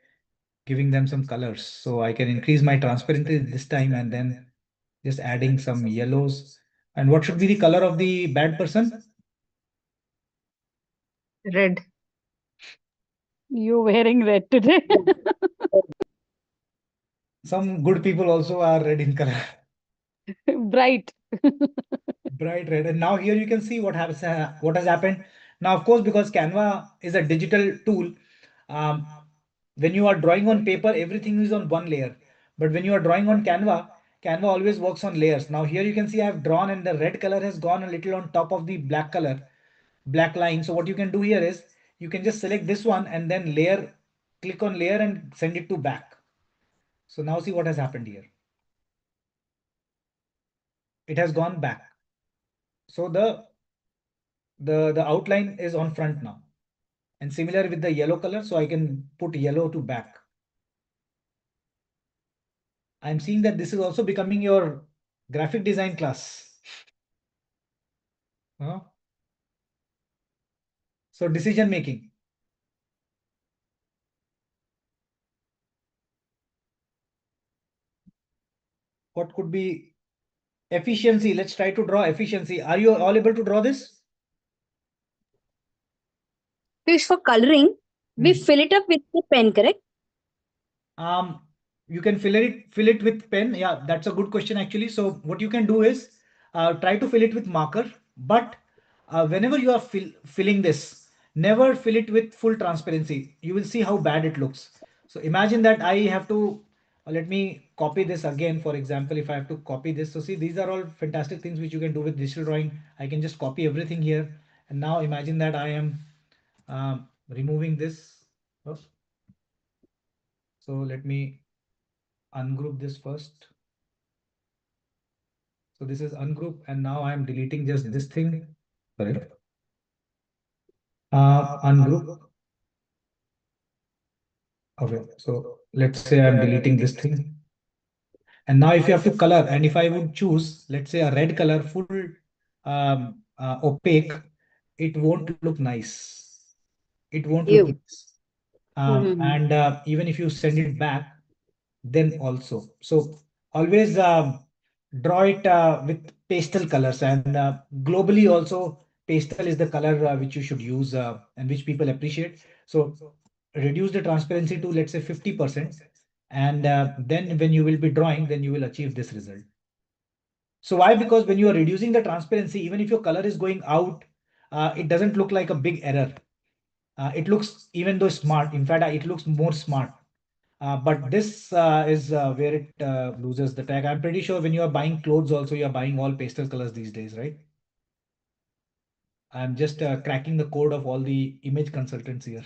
giving them some colors. So I can increase my transparency this time and then just adding some yellows. And what should be the color of the bad person? Red. You're wearing red today. Some good people also are red in color. Bright. Bright red. And now here you can see what has happened. Now, of course, because Canva is a digital tool, um, when you are drawing on paper, everything is on one layer. But when you are drawing on Canva, Canva always works on layers. Now here you can see I have drawn and the red color has gone a little on top of the black color, black line. So what you can do here is you can just select this one and then layer, click on layer and send it to back. So now see what has happened here. It has gone back. So the outline is on front now. And similar with the yellow color, so I can put yellow to back. I'm seeing that this is also becoming your graphic design class. Huh? So decision making. what could be efficiency? Let's try to draw efficiency. Are you all able to draw this? Piyush, for coloring, we Hmm. fill it up with the pen, correct? You can fill it with pen. Yeah, that's a good question actually. So what you can do is try to fill it with marker, but whenever you are filling this, never fill it with full transparency. You will see how bad it looks. So imagine that I have to let me copy this again. For example, if I have to copy this, so see, these are all fantastic things which you can do with digital drawing. I can just copy everything here, and now imagine that I am removing this. Oops. So let me ungroup this first. So this is ungroup, and now I am deleting just this thing. Sorry. Ungroup. Okay, so let's say I'm deleting this thing. And now if you have to color, and if I would choose, let's say a red color, full opaque, it won't look nice. It won't look You. nice. Mhm. And even if you send it back, then also. So always draw it with pastel colors, and globally also pastel is the color which you should use and which people appreciate. So reduce the transparency to, let's say, 50%, and then when you will be drawing, then you will achieve this result. So why? Because when you are reducing the transparency, even if your color is going out, it doesn't look like a big error. It looks, even though smart, in fact, it looks more smart. But this is where it loses the tag. I'm pretty sure when you are buying clothes also, you are buying all pastel colors these days, right? I'm just cracking the code of all the image consultants here.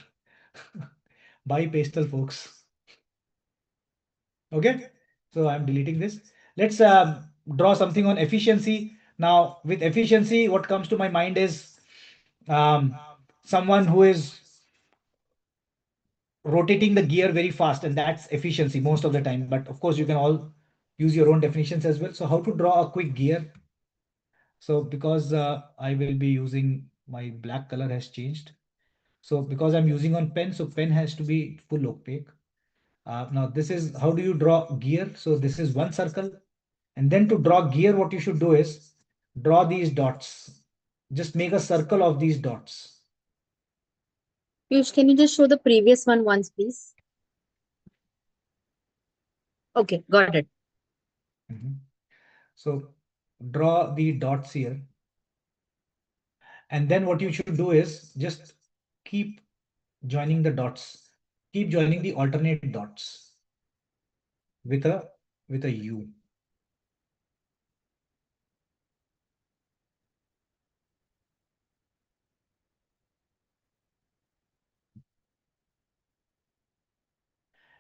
Buy pastel, folks. Okay, so I'm deleting this. Let's draw something on efficiency. Now, with efficiency, what comes to my mind is someone who is rotating the gear very fast, and that's efficiency most of the time. But of course, you can all use your own definitions as well. So how to draw a quick gear? So because I will be using, my black color has changed. So because I'm using on pen, so pen has to be full opaque. Now this is how do you draw gear? So this is one circle. And then to draw gear, what you should do is draw these dots. Just make a circle of these dots. Piyush, can you just show the previous one once, please? Okay, got it. Mhm. So draw the dots here. And then what you should do is just keep joining the dots. Keep joining the alternate dots with a U.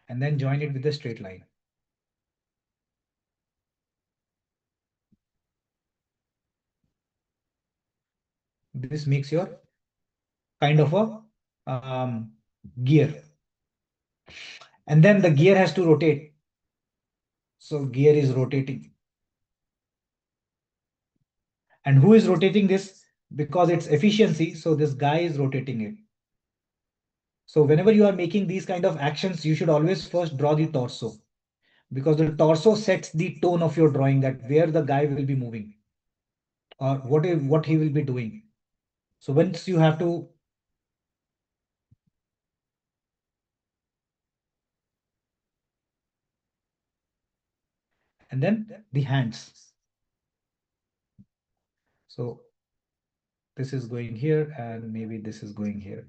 And then join it with a straight line. This makes your kind of a gear. And then the gear has to rotate. So gear is rotating. And who is rotating this? Because it's efficiency, so this guy is rotating it. So whenever you are making these kind of actions, you should always first draw the torso, because the torso sets the tone of your drawing, that where the guy will be moving or what he will be doing. So once you have to, and then the hands. So this is going here, and maybe this is going here.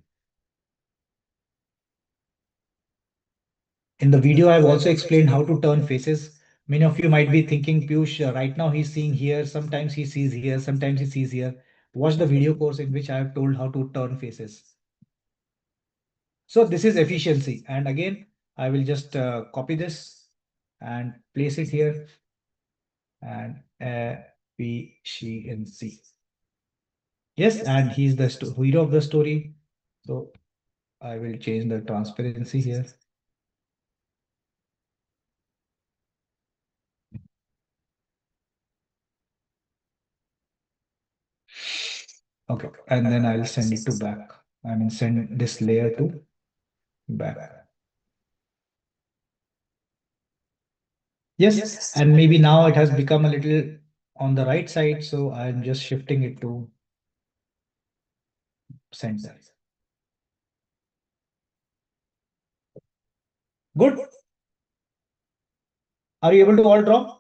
In the video, I've also explained how to turn faces. Many of you might be thinking, Piyush, right now he's seeing here, sometimes he sees here, sometimes he sees here. Watch the video course in which I have told how to turn faces. So this is efficiency. And again, I will just copy this and place it here, and efficiency. Yes, and he's the hero of the story. So I will change the transparency here. Okay, and then I'll send it to back. I mean, send this layer to back. Yes, and maybe now it has become a little on the right side, so I'm just shifting it to center. Good. Are you able to all draw?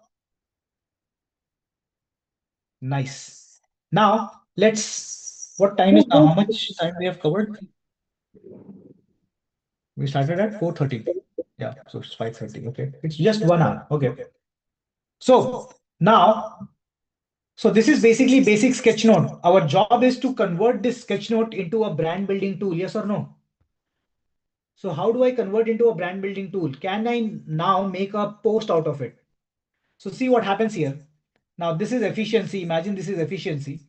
Nice. Now what time is now? How much time we have covered? We started at 4:30. Yeah, so it's 5:30. Okay, it's just 1 hour. Okay. So now, so this is basically basic Sketchnote. Our job is to convert this Sketchnote into a brand building tool. Yes or no? So how do I convert into a brand building tool? Can I now make a post out of it? So see what happens here. Now this is efficiency. Imagine this is efficiency.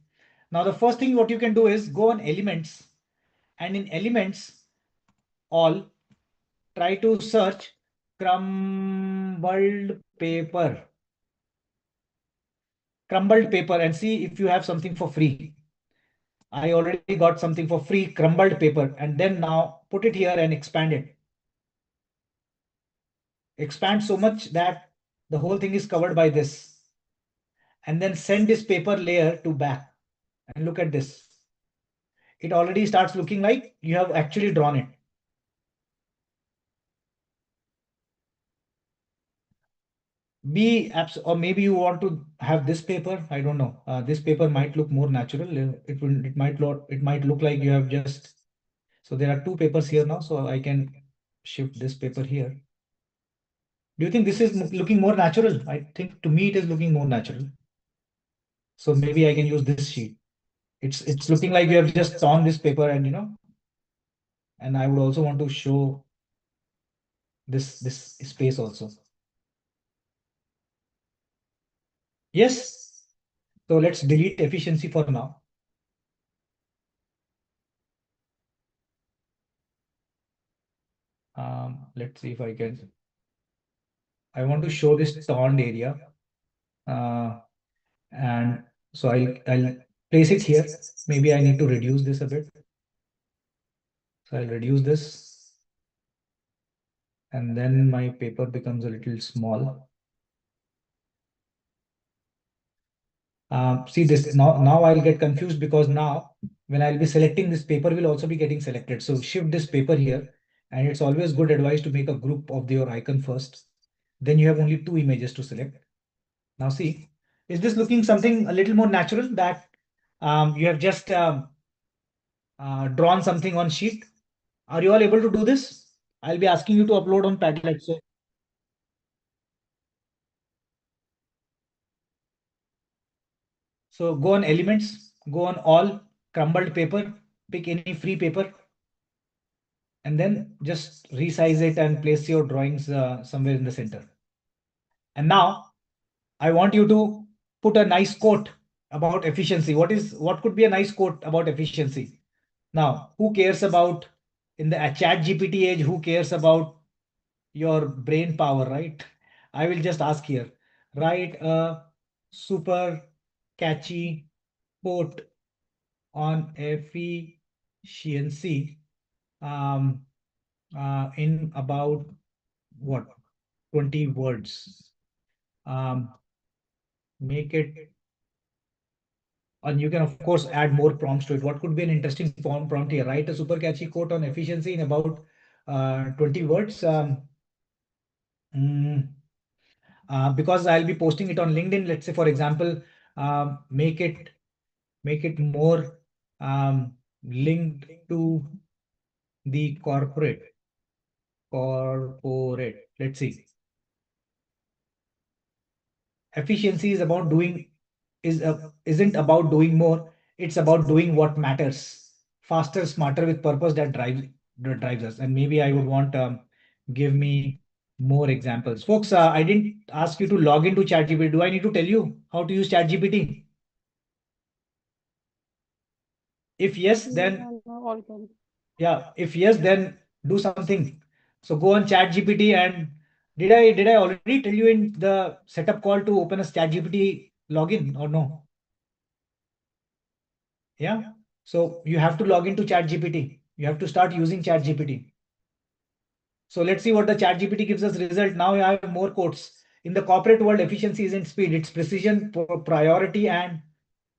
Now the first thing what you can do is go on elements, and in elements all try to search crumbled paper and see if you have something for free. I already got something for free, crumbled paper, and then now put it here and expand it. Expand so much that the whole thing is covered by this. And then send this paper layer to back and look at this. It already starts looking like you have actually drawn it. Or maybe you want to have this paper. I don't know. This paper might look more natural. It might look like you have just. So there are two papers here now. So I can shift this paper here. Do you think this is looking more natural? I think to me it is looking more natural. So maybe I can use this sheet. It's looking like you have just torn this paper, and and I would also want to show this space also. Yes. So let's delete efficiency for now. Let's see if I can. I want to show this torn area. And so I'll place it here. Maybe I need to reduce this a bit. So I'll reduce this. And then my paper becomes a little small. See this now I'll get confused, because now when I'll be selecting, this paper will also be getting selected. So shift this paper here, and it's always good advice to make a group of your icon first. Then you have only 2 images to select. Now see, is this looking something a little more natural, that you have just drawn something on sheet? Are you all able to do this? I'll be asking you to upload on Padlet. So go on elements, go on all, crumbled paper, pick any free paper, and then just resize it and place your drawings somewhere in the center. And now I want you to put a nice quote about efficiency. What could be a nice quote about efficiency? Now, who cares about, in the chat GPT age, who cares about your brain power, right? I will just ask here, write a super catchy quote on efficiency in about what, 20 words. Make it, and you can of course add more prompts to it. What could be an interesting prompt here? Write a super catchy quote on efficiency in about 20 words. Because I'll be posting it on LinkedIn. Let's say, for example, make it more linked to the corporate. Let's see. Efficiency is about doing, isn't about doing more. It's about doing what matters, faster, smarter, with purpose, that drives us. And maybe I would want give me more examples. Folks, I didn't ask you to log into ChatGPT. Do I need to tell you how to use ChatGPT? If yes, then yeah. If yes, then do something. So go on ChatGPT, and did I already tell you in the setup call to open a ChatGPT login or no? Yeah. So you have to log into ChatGPT. You have to start using ChatGPT. So let's see what the ChatGPT gives us result. Now I have more quotes. in the corporate world, efficiency isn't speed, it's precision, priority, and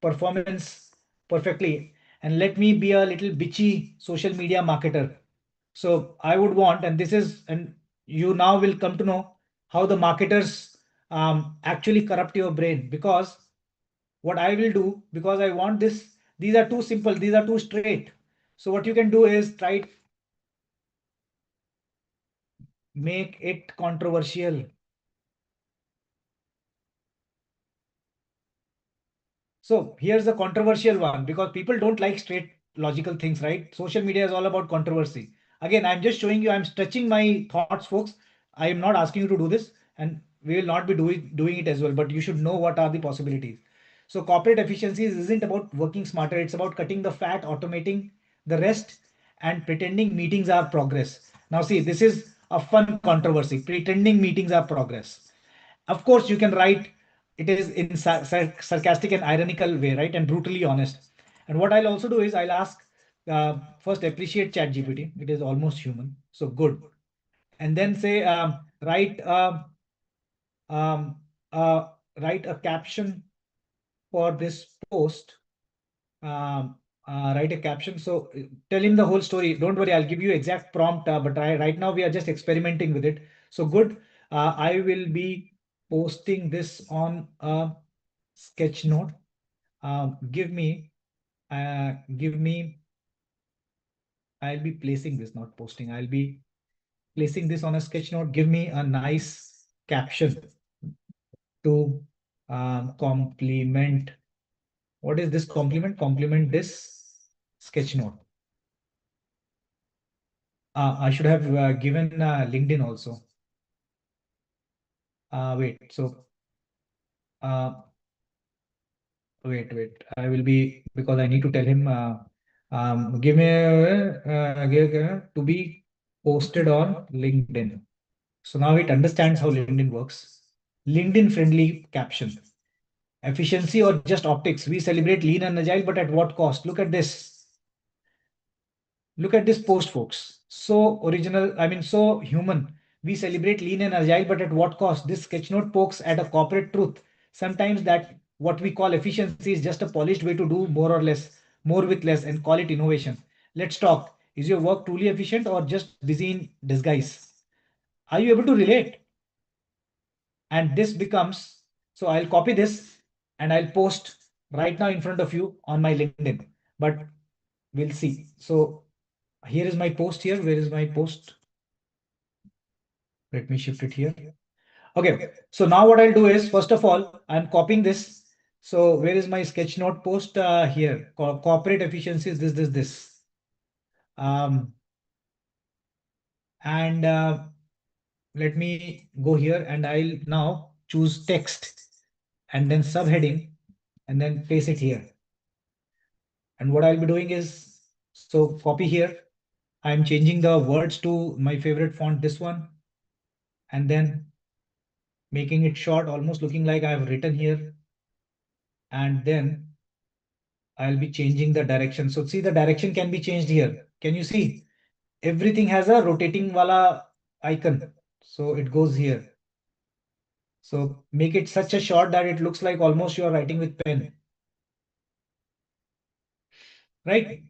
performance perfectly. And let me be a little bitchy social media marketer. So I would want, and this is, and you now will come to know how the marketers actually corrupt your brain, because what I will do, because I want this, these are too simple, these are too straight. So what you can do is try make it controversial. So here's the controversial one, because people don't like straight logical things, right? Social media is all about controversy. Again, I'm just showing you, I'm stretching my thoughts, folks. I am not asking you to do this, and we will not be doing it as well, but you should know what are the possibilities. So corporate efficiencies isn't about working smarter, it's about cutting the fat, automating the rest, and pretending meetings are progress. Now see, this is a fun controversy, pretending meetings are progress. Of course, you can write it is in sarcastic and ironical way, right? And brutally honest. And what I'll also do is I'll ask, first appreciate ChatGPT. It is almost human. So good. And then say, write, um, write a caption for this post. Write a caption. So tell him the whole story. Don't worry, I'll give you exact prompt, but right now we are just experimenting with it. So good. I will be posting this on a sketch note. Give me, I'll be placing this, not posting. I'll be placing this on a sketch note. Give me a nice caption to compliment. What is this compliment? Compliment this sketch note. I should have given LinkedIn also. Wait, so wait, I will be, because I need to tell him, give me to be posted on LinkedIn. So now it understands how LinkedIn works. LinkedIn friendly caption. Efficiency or just optics? We celebrate lean and agile, but at what cost? Look at this. Look at this post, folks. So original, I mean, so human. We celebrate lean and agile, but at what cost? This sketch note pokes at a corporate truth. Sometimes that what we call efficiency is just a polished way to do more or less, more with less, and call it innovation. Let's talk. Is your work truly efficient or just busy in disguise? Are you able to relate? And this becomes, so I'll copy this and I'll post right now in front of you on my LinkedIn, but we'll see. So here is my post here. Where is my post? Let me shift it here. Okay, so now what I'll do is, first of all, I'm copying this. So where is my sketch note post? Here, corporate efficiencies, this. And let me go here and I'll now choose text and then subheading and then paste it here. And what I'll be doing is, so copy here. I'm changing the words to my favorite font, this one, and then making it short, almost looking like I've written here. And then I'll be changing the direction. So see, the direction can be changed here. Can you see? Everything has a rotating wala icon. So it goes here. So make it such a short that it looks like almost you're writing with pen. Right?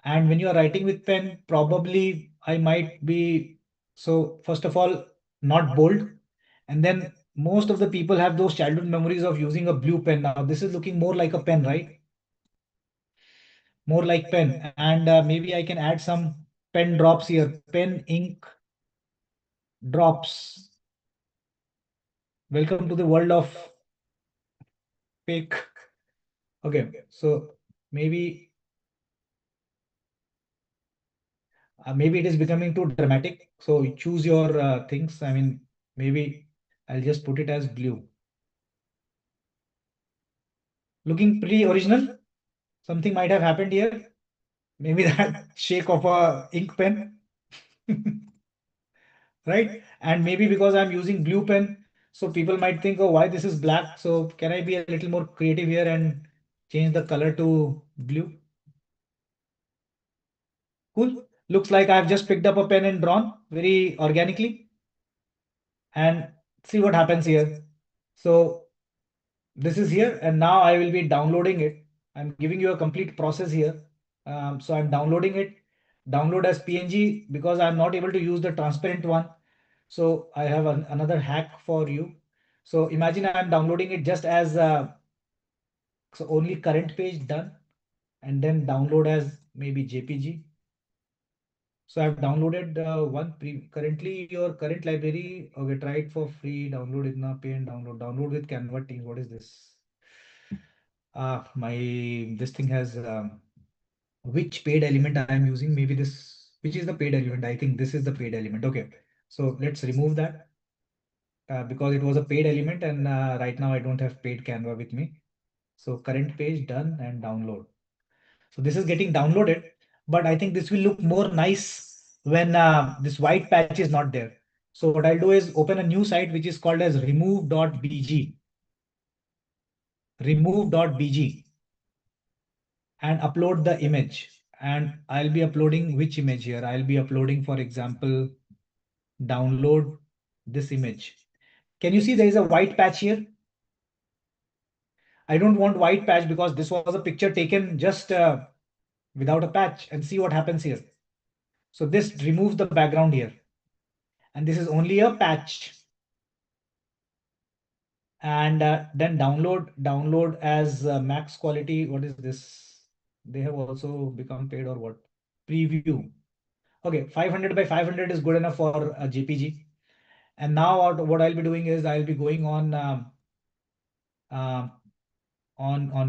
And when you are writing with pen, probably I might be, so first of all, not bold. And then most of the people have those childhood memories of using a blue pen. Now this is looking more like a pen, right? More like pen. And maybe I can add some pen drops here. Pen ink drops. Welcome to the world of fake. Okay, so maybe maybe it is becoming too dramatic. So choose your things. I mean, maybe I'll just put it as blue. Looking pretty original. Something might have happened here. Maybe that shake of a ink pen. Right? And maybe because I'm using blue pen, so people might think, oh, why this is black? So can I be a little more creative here and change the color to blue? Cool. Looks like I've just picked up a pen and drawn very organically. And see what happens here. So this is here, and now I will be downloading it. I'm giving you a complete process here. So I'm downloading it, download as PNG, because I'm not able to use the transparent one. So I have another hack for you. So imagine I'm downloading it just as so only current page done, and then download as maybe JPG. So I've downloaded currently your current library. Okay, try it for free. Download it now, pay and download with Canva Teams. What is this? This thing has which paid element I am using. Maybe this, which is the paid element. I think this is the paid element. Okay, so let's remove that because it was a paid element, and right now I don't have paid Canva with me. So current page done and download. So this is getting downloaded, but I think this will look more nice when this white patch is not there. So what I'll do is open a new site which is called as remove.bg. Remove.bg. And upload the image. And I'll be uploading which image here? I'll be uploading, for example, download this image. Can you see there is a white patch here? I don't want white patch because this was a picture taken just without a patch, and see what happens here. So this removes the background here. And this is only a patch. And then download as max quality. What is this? They have also become paid or what? Preview. Okay, 500 by 500 is good enough for a JPG. And now what I'll be doing is I'll be going on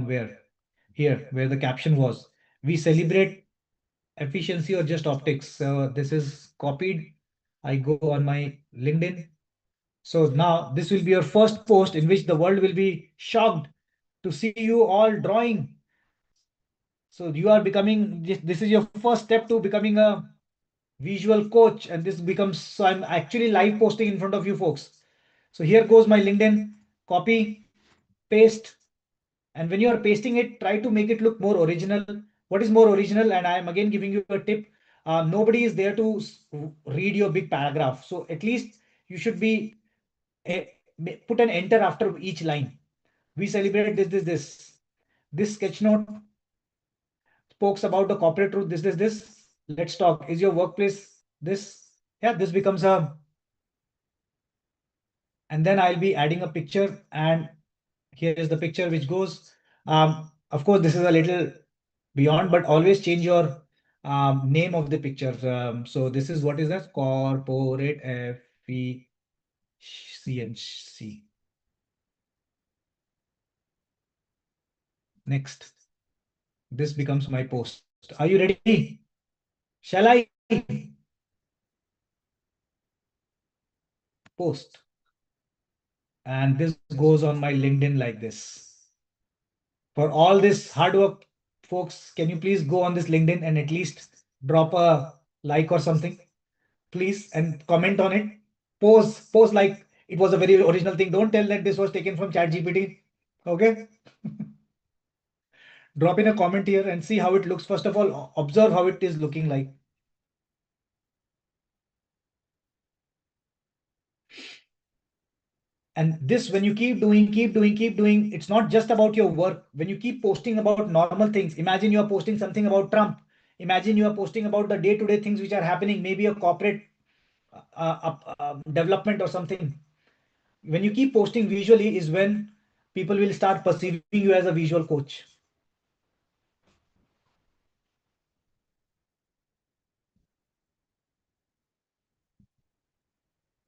where? Here, where the caption was. We celebrate efficiency or just optics. So this is copied. I go on my LinkedIn. So now this will be your first post in which the world will be shocked to see you all drawing. So you are becoming, this is your first step to becoming a visual coach, and this becomes, so I'm actually live posting in front of you folks. So here goes my LinkedIn, copy, paste. And when you are pasting it, try to make it look more original. What is more original? And I am again giving you a tip. Nobody is there to read your big paragraph. So at least you should be put an enter after each line. We celebrate this. This sketch note spokes about the corporate truth. This. Let's talk. Is your workplace this? Yeah, this becomes a. And then I'll be adding a picture, and here is the picture which goes. Of course, this is a little beyond, but always change your name of the picture. So this is what is that? Corporate efficiency. Next. This becomes my post. Are you ready? Shall I post? And this goes on my LinkedIn like this. For all this hard work, folks, can you please go on this LinkedIn and at least drop a like or something, please, and comment on it. Post like it was a very original thing. Don't tell that this was taken from ChatGPT. Okay. Drop in a comment here and see how it looks. First of all, observe how it is looking like. And this, when you keep doing, it's not just about your work. When you keep posting about normal things, imagine you are posting something about Trump. Imagine you are posting about the day-to-day things which are happening, maybe a corporate development or something. When you keep posting visually is when people will start perceiving you as a visual coach.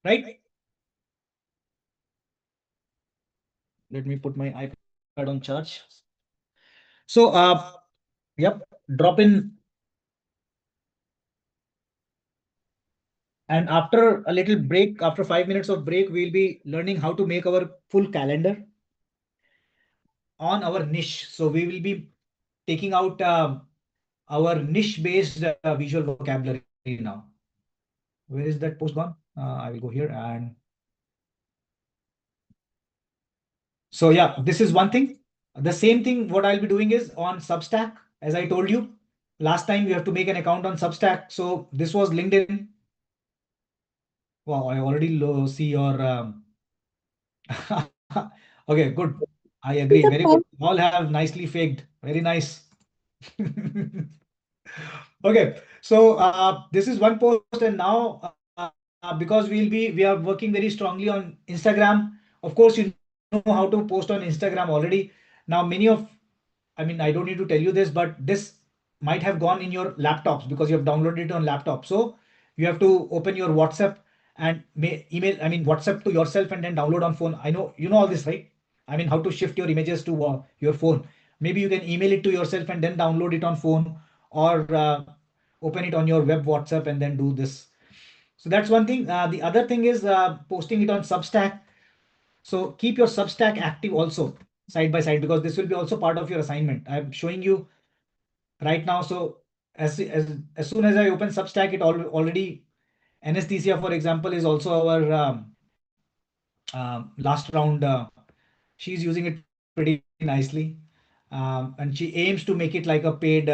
Right? Let me put my iPad on charge. So, yep, drop in. And after a little break, after 5 minutes of break, we'll be learning how to make our full calendar on our niche. So we will be taking out our niche based visual vocabulary now. Where is that post gone? I will go here and. So yeah, this is one thing. The same thing, what I'll be doing is on Substack, as I told you. Last time you have to make an account on Substack. So this was LinkedIn. Wow, I already see your Okay, good. I agree. Very good. All have nicely faked. Very nice. Okay, so this is one post, and now because we are working very strongly on Instagram. Of course, you know how to post on Instagram already. Now, I mean, I don't need to tell you this, but this might have gone in your laptops because you have downloaded it on laptop. So you have to open your WhatsApp and WhatsApp to yourself and then download on phone. I know you know all this, right? I mean, how to shift your images to your phone. Maybe you can email it to yourself and then download it on phone, or open it on your web WhatsApp and then do this. So that's one thing. The other thing is posting it on Substack. So keep your Substack active also side by side, because this will be also part of your assignment. I'm showing you right now. So as soon as I open Substack, it already Anesthesia, for example, is also our last round. She's using it pretty nicely, and she aims to make it like a paid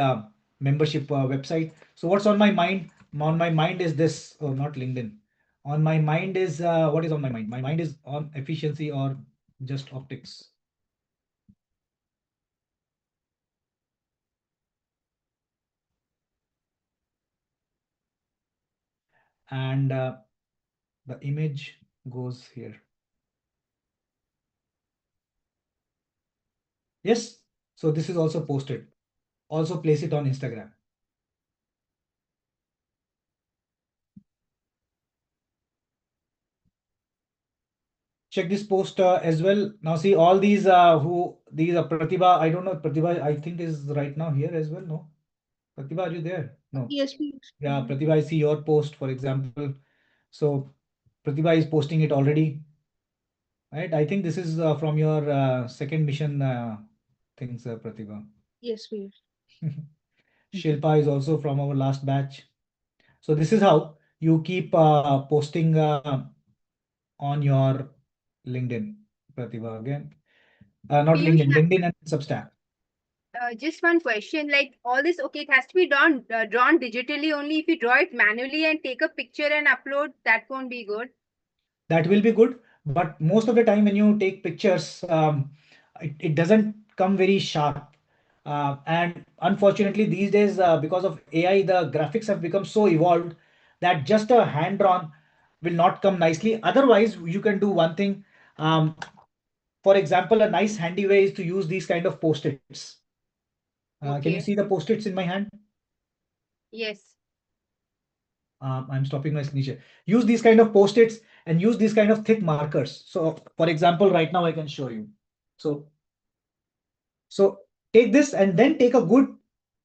membership website. So what's on my mind? On my mind is this. Oh, not LinkedIn. On my mind is what is on my mind? My mind is on efficiency or just optics. And the image goes here. Yes. So this is also posted. Also place it on Instagram. Check this post as well. Now see all these these are Pratibha. I don't know, Pratibha, I think is right now here as well. No, Pratibha, are you there? No. Yes, please. Yeah, Pratibha, I see your post, for example. So Pratibha is posting it already, right? I think this is from your second mission things, Pratibha. Yes, please. Shilpa is also from our last batch. So this is how you keep posting on your LinkedIn, Pratibha, again. Not Piyush, LinkedIn, LinkedIn and Substack. just one question. Like all this, okay, it has to be drawn digitally only. If you draw it manually and take a picture and upload, that won't be good. That will be good, but most of the time when you take pictures, it doesn't come very sharp. And unfortunately, these days, because of AI, the graphics have become so evolved that just a hand drawn will not come nicely. Otherwise, you can do one thing. For example, a nice handy way is to use these kind of post-its. Can you Okay. see the post-its in my hand? Yes. I'm stopping my screen share. Use these kind of post-its and use these kind of thick markers. So for example, right now I can show you. So take this and then take a good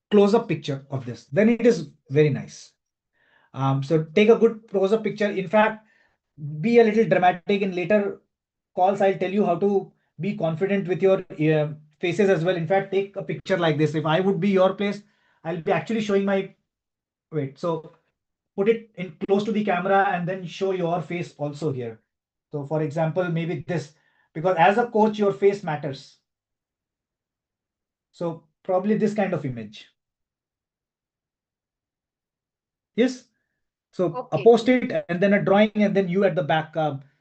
close-up picture of this. Then it is very nice. So take a good close-up picture. In fact, be a little dramatic. In later calls, I'll tell you how to be confident with your faces as well. In fact, take a picture like this. If I would be your place, I'll be actually showing my, wait, so put it in close to the camera and then show your face also here. So for example, maybe this, because as a coach, your face matters. So probably this kind of image. Yes. So a Okay. post-it and then a drawing and then you at the back.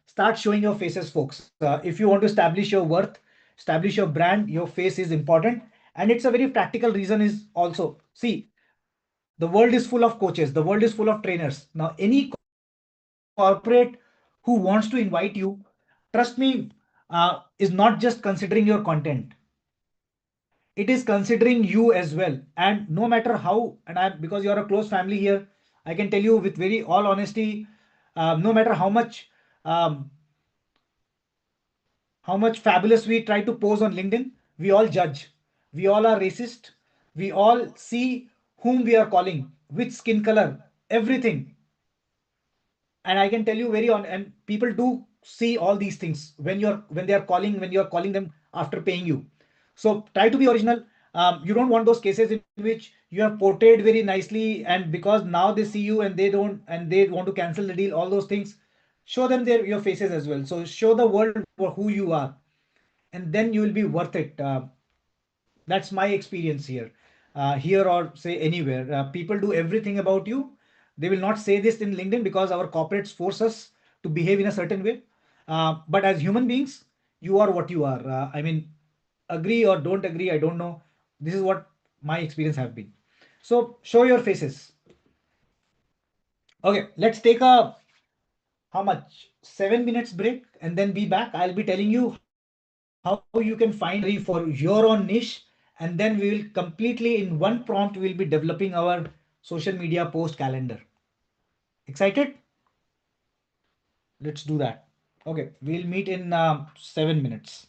Start showing your faces, folks. If you want to establish your worth, establish your brand, your face is important. And it's a very practical reason is also, see, the world is full of coaches. The world is full of trainers. Now, any corporate who wants to invite you, trust me, is not just considering your content. It is considering you as well. And no matter how, and because you're a close family here, I can tell you with very all honesty, no matter um, how much fabulous we try to pose on LinkedIn, we all judge. We all are racist. We all see whom we are calling, which skin color, everything. And I can tell you very on, and people do see all these things when you're calling them after paying you. So try to be original. You don't want those cases in which you have portrayed very nicely, and because now they see you and they don't, and they want to cancel the deal, all those things. Show them your faces as well. So show the world who you are, and then you will be worth it. That's my experience here. Here or say anywhere. People do everything about you. They will not say this in LinkedIn because our corporates force us to behave in a certain way. But as human beings, you are what you are. I mean, agree or don't agree, I don't know. This is what my experience have been. So show your faces. Okay, let's take a how much 7 minutes break and then be back. I'll be telling you how you can find for your own niche, and then we will completely in one prompt we'll be developing our social media post calendar. Excited? Let's do that. Okay, we'll meet in 7 minutes.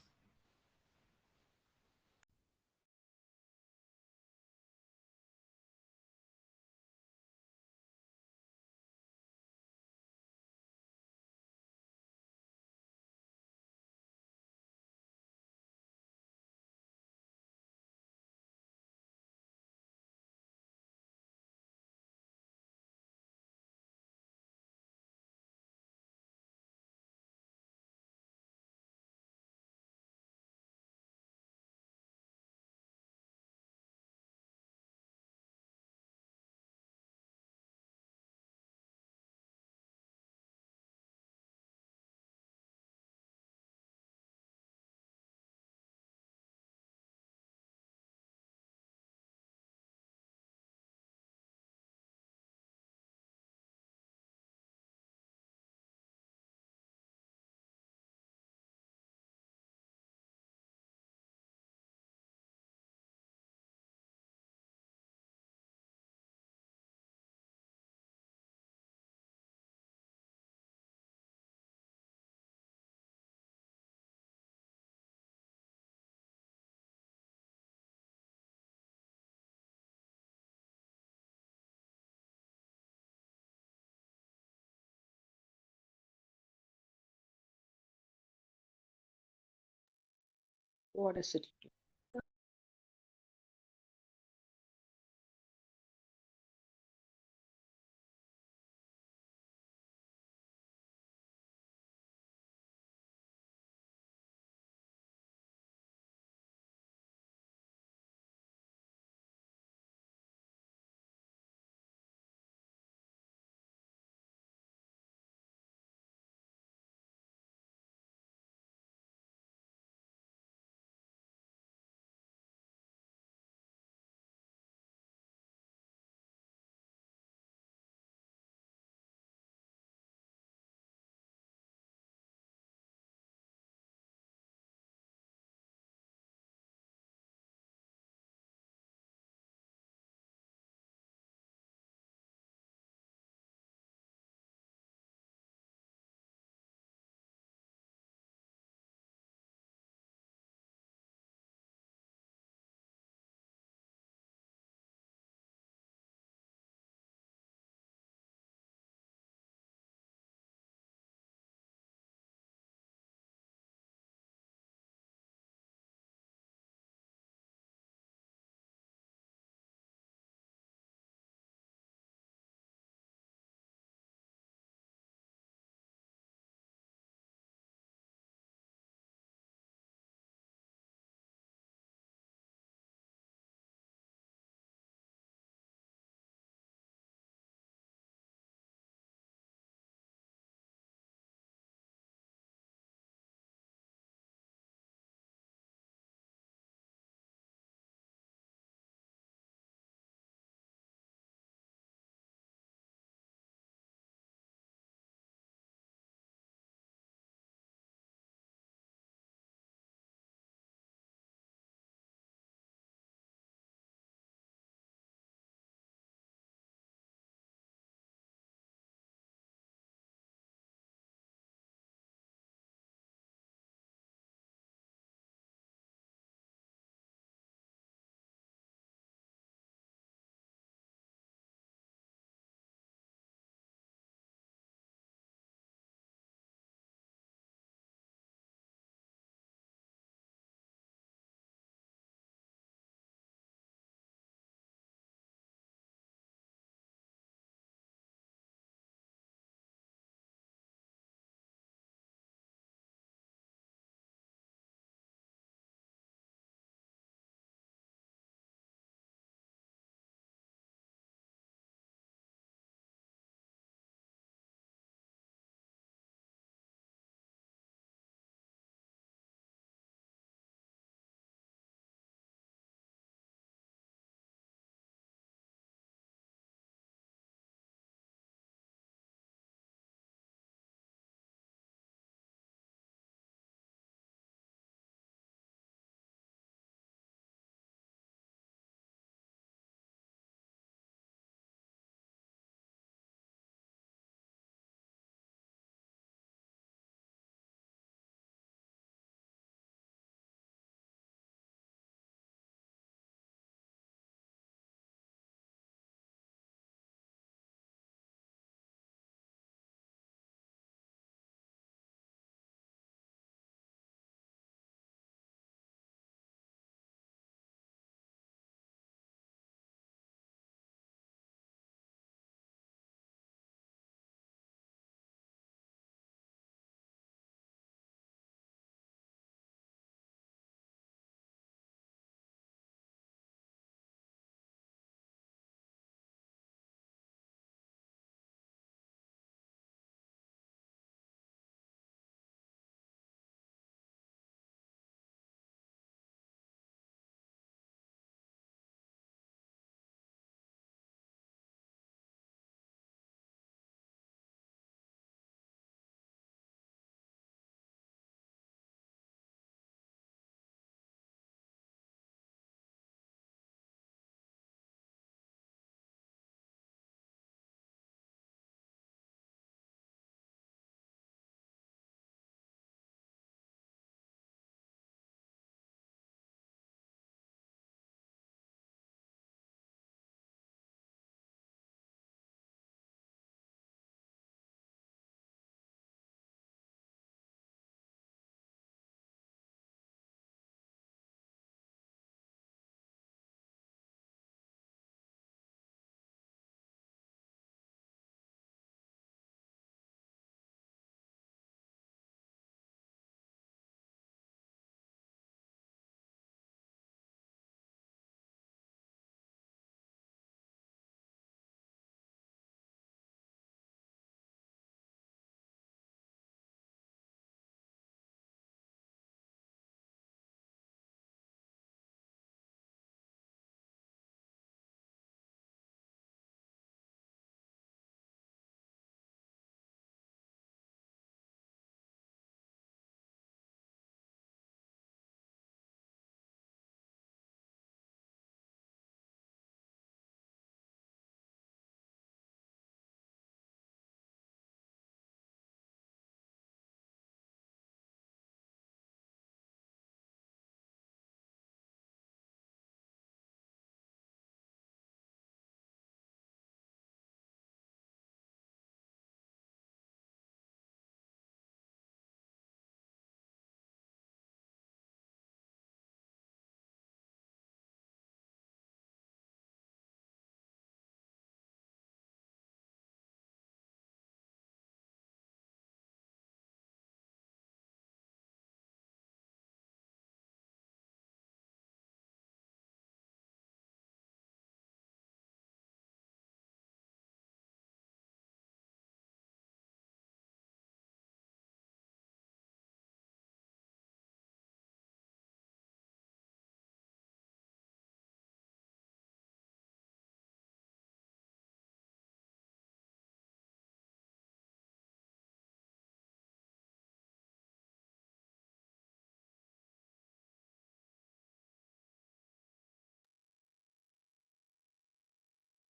What is it?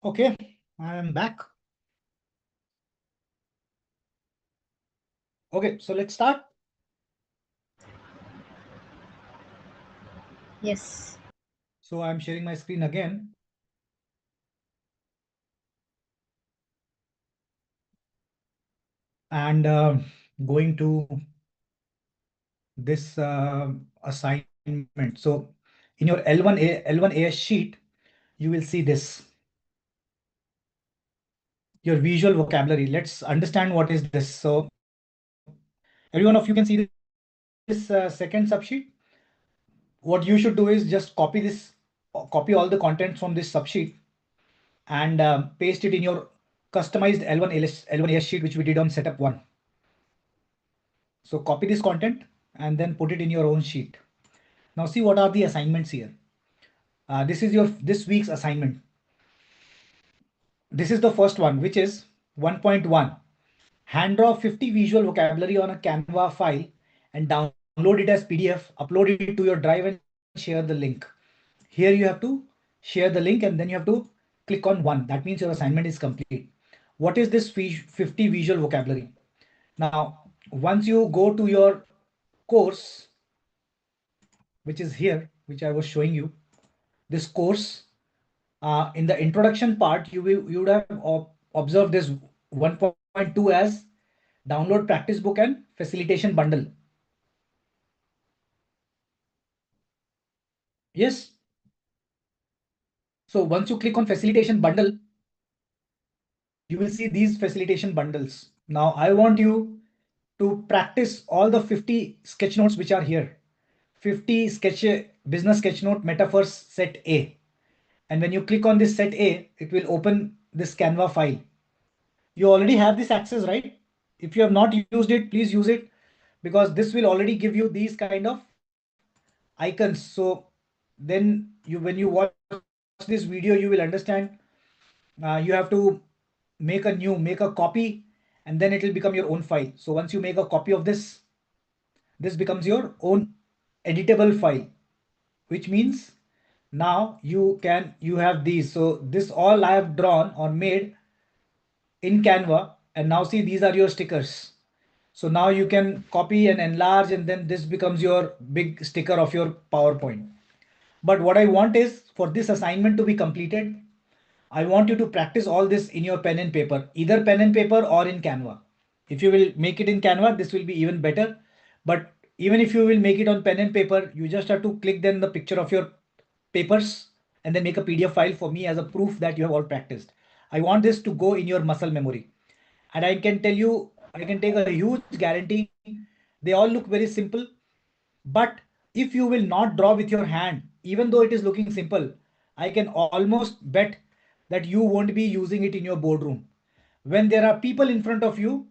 Okay, I am back. Okay, so let's start. Yes. So I'm sharing my screen again. And going to this assignment. So in your L1AS sheet, you will see this. Your visual vocabulary. Let's understand what is this. So every one of you can see this second subsheet. What you should do is just copy all the contents from this subsheet and paste it in your customized L1AS sheet, which we did on setup 1. So copy this content and then put it in your own sheet. Now see what are the assignments here. This is this week's assignment. This is the first one, which is 1.1. Hand draw 50 visual vocabulary on a Canva file and download it as PDF, upload it to your drive and share the link. Here you have to share the link and then you have to click on 1. That means your assignment is complete. What is this 50 visual vocabulary? Now, once you go to your course, which is here, which I was showing you, this course, in the introduction part, you would have observed this 1.2 as download practice book and facilitation bundle. Yes. So once you click on facilitation bundle, you will see these facilitation bundles. Now I want you to practice all the 50 sketch notes which are here. 50 business sketch note metaphors set A. And when you click on this set A, it will open this Canva file. You already have this access, right? If you have not used it, please use it, because this will already give you these kind of icons. So then when you watch this video, you will understand you have to make a copy, and then it will become your own file. So once you make a copy of this becomes your own editable file, which means now you have these. So this all I have drawn or made in Canva, and now see, these are your stickers. So now you can copy and enlarge, and then this becomes your big sticker of your PowerPoint. But what I want is for this assignment to be completed, I want you to practice all this in your pen and paper, either pen and paper or in Canva. If you will make it in Canva, this will be even better. But even if you will make it on pen and paper, you just have to click then the picture of your papers and then make a PDF file for me as a proof that you have all practiced. I want this to go in your muscle memory. And I can tell you, I can take a huge guarantee. They all look very simple. But if you will not draw with your hand, even though it is looking simple, I can almost bet that you won't be using it in your boardroom. When there are people in front of you,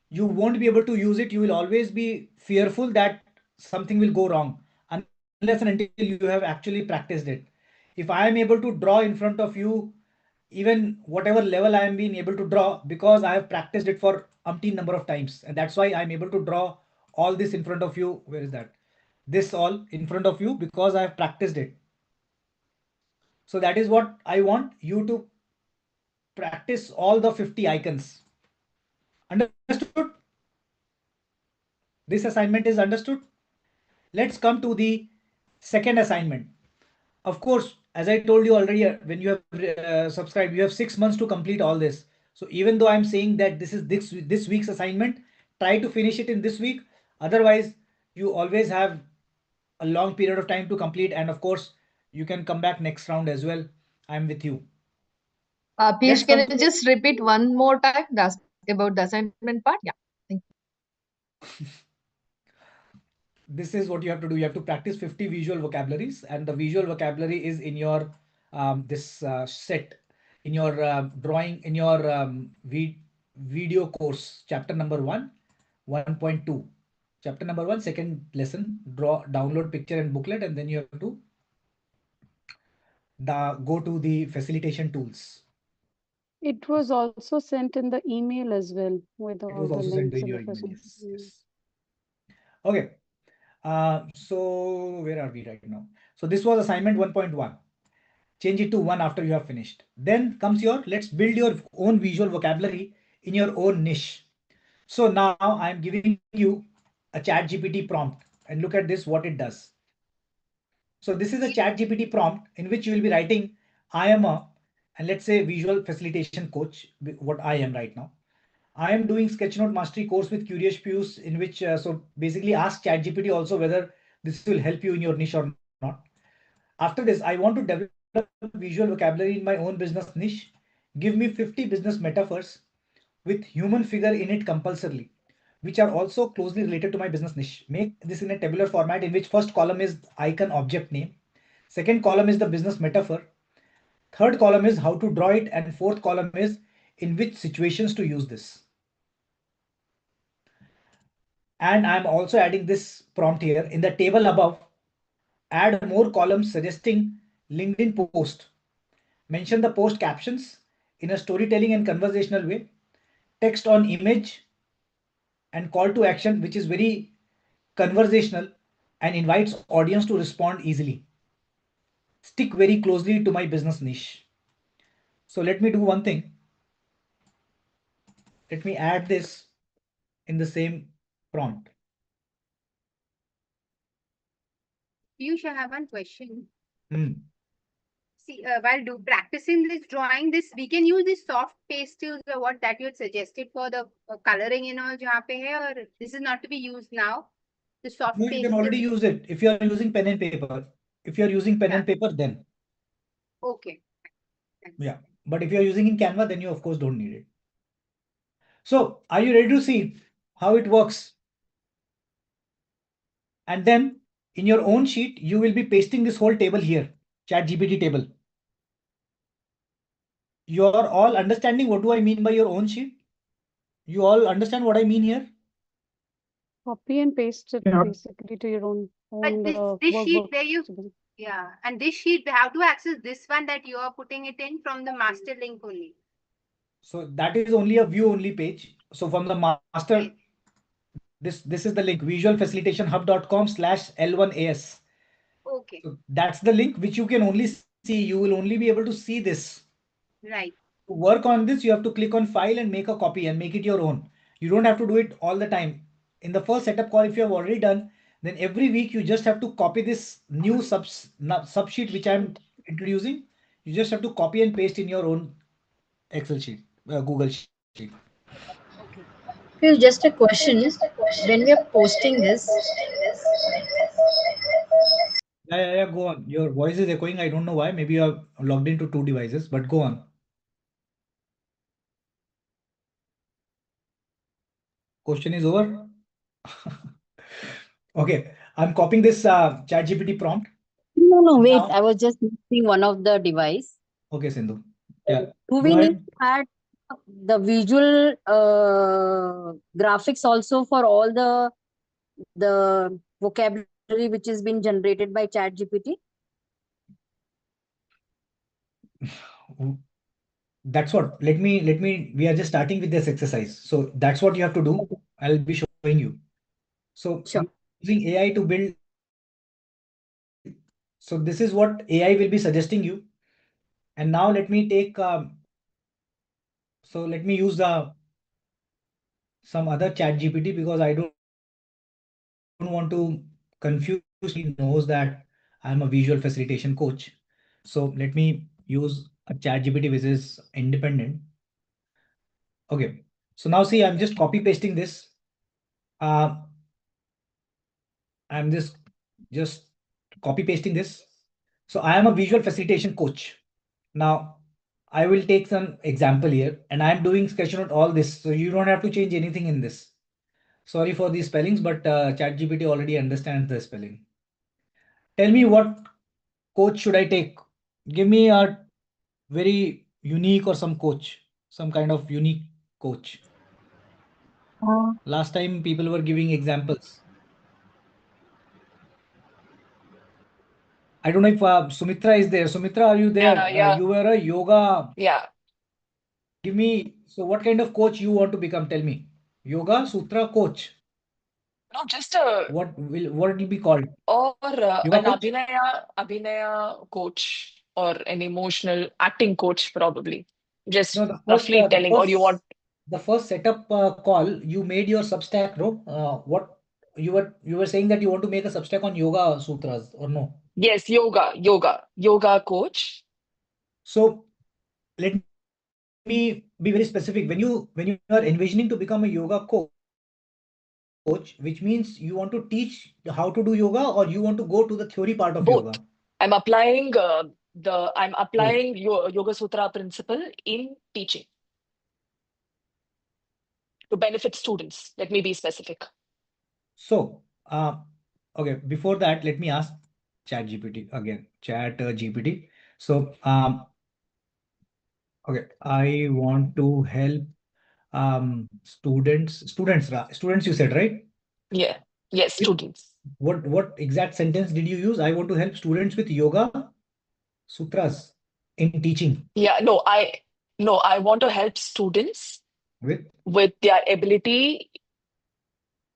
you won't be able to use it. You will always be fearful that something will go wrong unless and until you have actually practiced it. If I am able to draw in front of you, even whatever level I am being able to draw, because I have practiced it for umpteen number of times, and that's why I'm able to draw all this in front of you. Where is that? This all in front of you because I have practiced it. So that is what I want you to practice, all the 50 icons. Understood? This assignment is understood. Let's come to the second assignment. Of course, as I told you already, when you have subscribed, you have 6 months to complete all this. So even though I'm saying that this is this week's assignment, try to finish it in this week. Otherwise, you always have a long period of time to complete. And of course, you can come back next round as well. I'm with you. Piyush, can you just repeat one more time about the assignment part? Yeah, thank you. This is what you have to do. You have to practice 50 visual vocabularies, and the visual vocabulary is in your this set, in your drawing, in your video course, chapter number 1, 1.2. Chapter number 1, second lesson, download picture and booklet, and then you have to go to the facilitation tools. It was also sent in the email as well with It all was the also sent links in and your the email. facilities. Yes. Okay. So where are we right now? So this was assignment 1.1. change it to 1 after you have finished. Then comes your, let's build your own visual vocabulary in your own niche. So now I'm giving you a ChatGPT prompt, and look at this, what it does. So this is a ChatGPT prompt in which you will be writing, I am a, and let's say visual facilitation coach, what I am right now. I am doing Sketchnote Mastery course with Curious Pius, in which, so basically ask ChatGPT also whether this will help you in your niche or not. After this, I want to develop visual vocabulary in my own business niche. Give me 50 business metaphors with human figure in it compulsorily, which are also closely related to my business niche. Make this in a tabular format in which first column is icon object name, second column is the business metaphor, third column is how to draw it, and fourth column is in which situations to use this. And I'm also adding this prompt here in the table above. Add more columns suggesting LinkedIn post. Mention the post captions in a storytelling and conversational way. Text on image and call to action, which is very conversational and invites audience to respond easily. Stick very closely to my business niche. So let me do one thing. Let me add this in the same prompt. Piyush, I have one question. Hmm. See, while practicing this drawing, we can use this soft pastels or what that you had suggested for the coloring and all, jahan pe hai, or this is not to be used now. The soft No, you can pastel. already use it if you are using pen and paper. If you are using pen and paper, then Okay. Thanks. yeah. But if you are using in Canva, then you of course don't need it. So are you ready to see how it works? And then in your own sheet, you will be pasting this whole table here, ChatGPT table. You are all understanding what do I mean by your own sheet? You all understand what I mean here? Copy and paste it Yeah. basically to your own But this sheet where you, workbook. yeah, and this sheet, how to access this one that you are putting it in from the master link only. So that is only a view only page. So from the master, Right. this is the link, visualfacilitationhub.com/L1AS. Okay, So that's the link which you can only see. You will only be able to see this. right. To work on this, you have to click on file and make a copy and make it your own. You don't have to do it all the time. In the first setup call, if you have already done, then every week you just have to copy this new subsheet which I'm introducing. You just have to copy and paste in your own Excel sheet, Google sheet. Piyush, just a question. When we are posting this, Yeah, go on. Your voice is echoing. I don't know why. Maybe you are logged into 2 devices, but go on. Question is over. Okay, I'm copying this ChatGPT prompt. No, wait. Now- I was just using one of the device. Okay, Sindhu. Yeah. Do Go we ahead. need to add the visual graphics also for all the vocabulary which is being generated by ChatGPT? That's what. Let me. We are just starting with this exercise. So that's what you have to do. I'll be showing you. So Sure. using AI to build. So this is what AI will be suggesting you. And now let me take. So let me use some other ChatGPT because I don't want to confuse. He knows that I'm a visual facilitation coach. So let me use a ChatGPT which is independent. Okay. So now see, I'm just copy pasting this. I'm just copy pasting this. So I am a visual facilitation coach. Now I will take some example here and I'm doing Sketchnote all this. So you don't have to change anything in this. Sorry for these spellings, but ChatGPT already understands the spelling. Tell me what coach should I take? Give me a very unique or some coach, some kind of unique coach. Last time people were giving examples. I don't know if Sumitra is there. Sumitra, are you there? Yeah. You were a yoga. Yeah. Give me, so what kind of coach you want to become? Tell me. Yoga Sutra coach. No, just a What will it be called? or Yoga an coach? Abhinaya coach. or an emotional acting coach, probably. Just No, the first, roughly telling, or you want. the first setup call, you made your Substack, bro. What you were saying that you want to make a Substack on Yoga Sutras, or no? Yes, yoga coach. So let me be very specific. When you are envisioning to become a yoga coach, which means you want to teach how to do yoga, or you want to go to the theory part of Both. yoga? I'm applying Yoga Sutra principle in teaching to benefit students. Let me be specific. So, okay, before that, let me ask ChatGPT again. ChatGPT. So, okay, I want to help students you said, right? Yeah. Yes, With students. what exact sentence did you use? I want to help students with yoga sutras in teaching. Yeah, no, I want to help students With their ability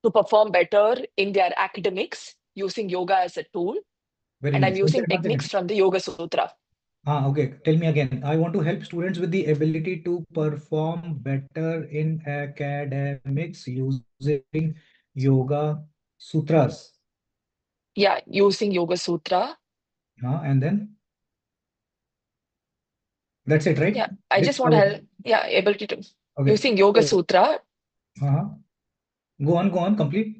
to perform better in their academics using yoga as a tool. very And I'm nice. using One second. techniques from the Yoga Sutra. Okay. Tell me again. I want to help students with the ability to perform better in academics using yoga sutras. Yeah, using Yoga Sutra. And then that's it, right? Yeah, I just want to help. Yeah, ability to Okay. using Yoga Sutra. Go on, complete.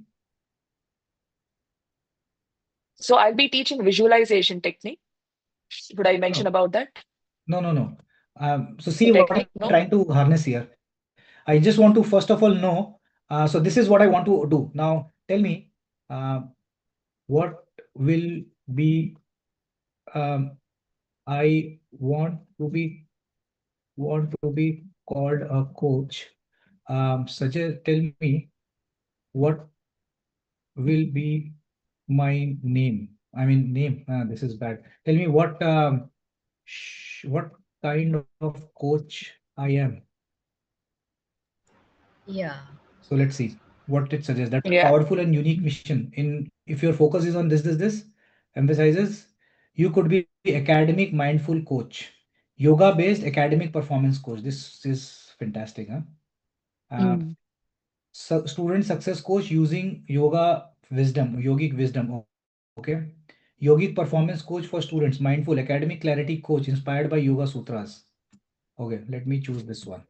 So I'll be teaching visualization technique. Should I mention about that? No. So see what I'm technique, no? trying to harness here. I just want to first of all know. So this is what I want to do. Now tell me, what will be? I want to be called a coach. Suggest. Tell me what will be my name. I mean name. This is bad. Tell me what what kind of coach I am. Yeah. So let's see what it suggests. That Yeah. powerful and unique mission. If your focus is on this, emphasizes you could be academic mindful coach, yoga based academic performance coach. This is fantastic, huh? Student success coach using yoga wisdom, yogic wisdom. Okay. Yogic performance coach for students, mindful academic clarity coach inspired by Yoga Sutras. Okay, let me choose this one.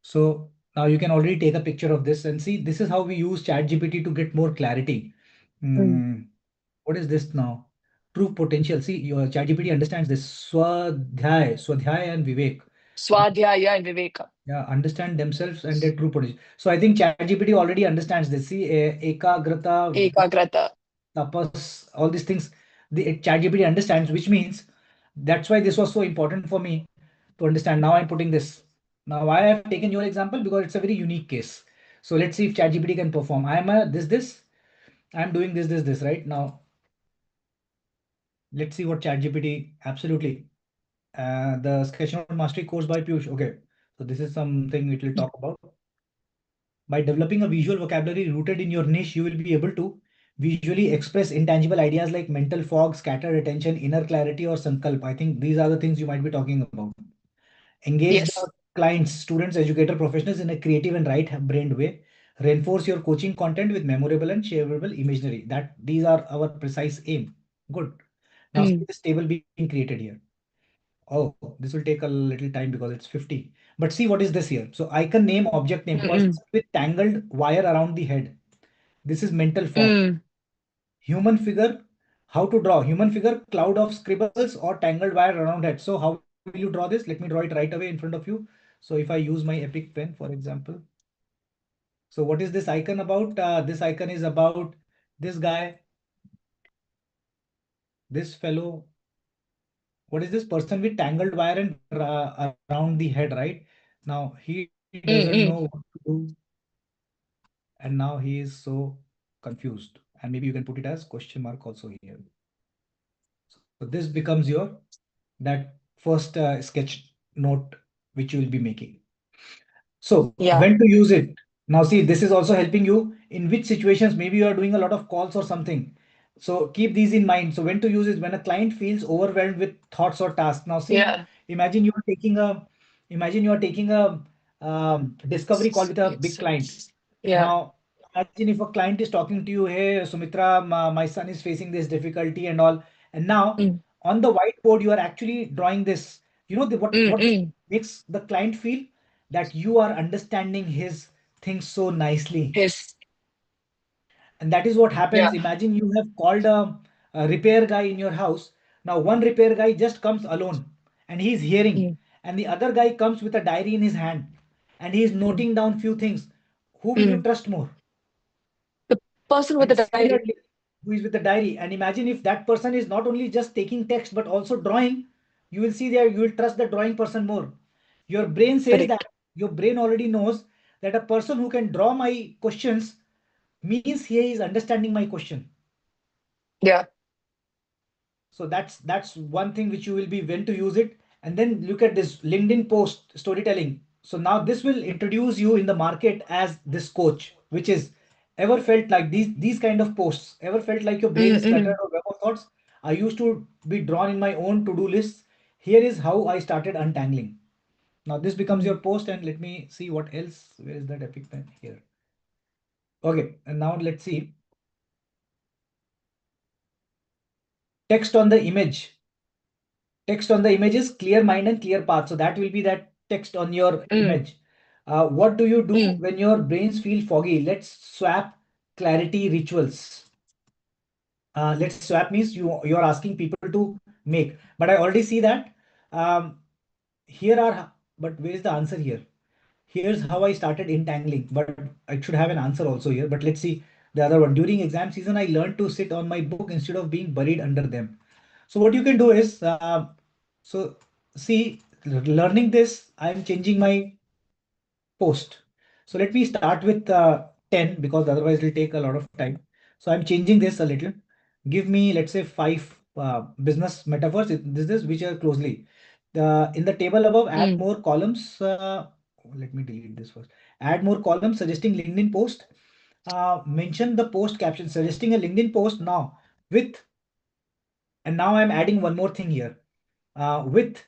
So now you can already take a picture of this and see this is how we use ChatGPT to get more clarity. What is this now? True potential. See, your ChatGPT understands this. Swadhyay and Vivek. Swadhyaya and Viveka. Yeah, understand themselves and their true potential. So I think ChatGPT already understands this. See, Ekagrata. tapas, all these things, the ChatGPT understands, which means that's why this was so important for me to understand. Now I'm putting this. Now why I have taken your example, because it's a very unique case. So let's see if ChatGPT can perform. I'm a this. I'm doing this right now. Let's see what ChatGPT absolutely. The Sketchnote Mastery course by Piyush. Okay, so this is something it will talk about. By developing a visual vocabulary rooted in your niche, you will be able to visually express intangible ideas like mental fog, scattered attention, inner clarity, or sankalp. I think these are the things you might be talking about. Engage the clients, students, educator, professionals in a creative and right-brained way. Reinforce your coaching content with memorable and shareable imagery. These are our precise aim. Good. Now see this table being created here. Oh, this will take a little time because it's 50. But see what is this here. So icon name, object name, person with tangled wire around the head. This is mental fog. Human figure, how to draw. Human figure, cloud of scribbles or tangled wire around head. So how will you draw this? Let me draw it right away in front of you. So if I use my Epic pen, for example. So what is this icon about? This icon is about this guy, this fellow. What is this person with tangled wire and around the head, right? Now he doesn't know what to do. And now he is so confused. And maybe you can put it as question mark also here. So this becomes your that first sketch note which you will be making. So when to use it? Now see, this is also helping you in which situations maybe you are doing a lot of calls or something. So keep these in mind. So when to use it when a client feels overwhelmed with thoughts or tasks. Now see, Yeah. imagine you are taking a discovery call with a big client. Yeah. Now imagine if a client is talking to you, hey Sumitra, my son is facing this difficulty and all, and now Mm. on the whiteboard you are actually drawing this. You know what makes the client feel that you are understanding his things so nicely. Yes. And that is what happens. Yeah. Imagine you have called a repair guy in your house. Now, one repair guy just comes alone and he's hearing, Mm. and the other guy comes with a diary in his hand and he's noting down few things. Who will you Mm. trust more? The person with And the diary. similarly, who is with the diary? And imagine if that person is not only just taking text but also drawing, you will see there, you will trust the drawing person more. Your brain says that, Correct. your brain already knows that a person who can draw my questions means he is understanding my question. Yeah. So that's one thing which you will be when to use it. And then look at this LinkedIn post storytelling. So now this will introduce you in the market as this coach, which is ever felt like these kind of posts, ever felt like your brain is cluttered or web of thoughts. I used to be drawn in my own to-do lists. Here is how I started untangling. Now this becomes your post, and let me see what else. Where is that epic pen here? Okay, and now let's see. Text on the image. Text on the image is clear mind and clear path. So that will be that text on your image. What do you do when your brains feel foggy? Let's swap clarity rituals. Let's swap means you're asking people to make. But I already see that. But where is the answer here? Here's how I started entangling, but I should have an answer also here. But let's see the other one. During exam season, I learned to sit on my book instead of being buried under them. So what you can do is, so see, learning this, I'm changing my post. So let me start with 10 because otherwise it'll take a lot of time. So I'm changing this a little. Give me, let's say, 5 business metaphors. This is which are closely. In the table above, add more columns. Let me delete this first. Add more columns suggesting LinkedIn post. Mention the post caption suggesting a LinkedIn post now with, and now I'm adding one more thing here with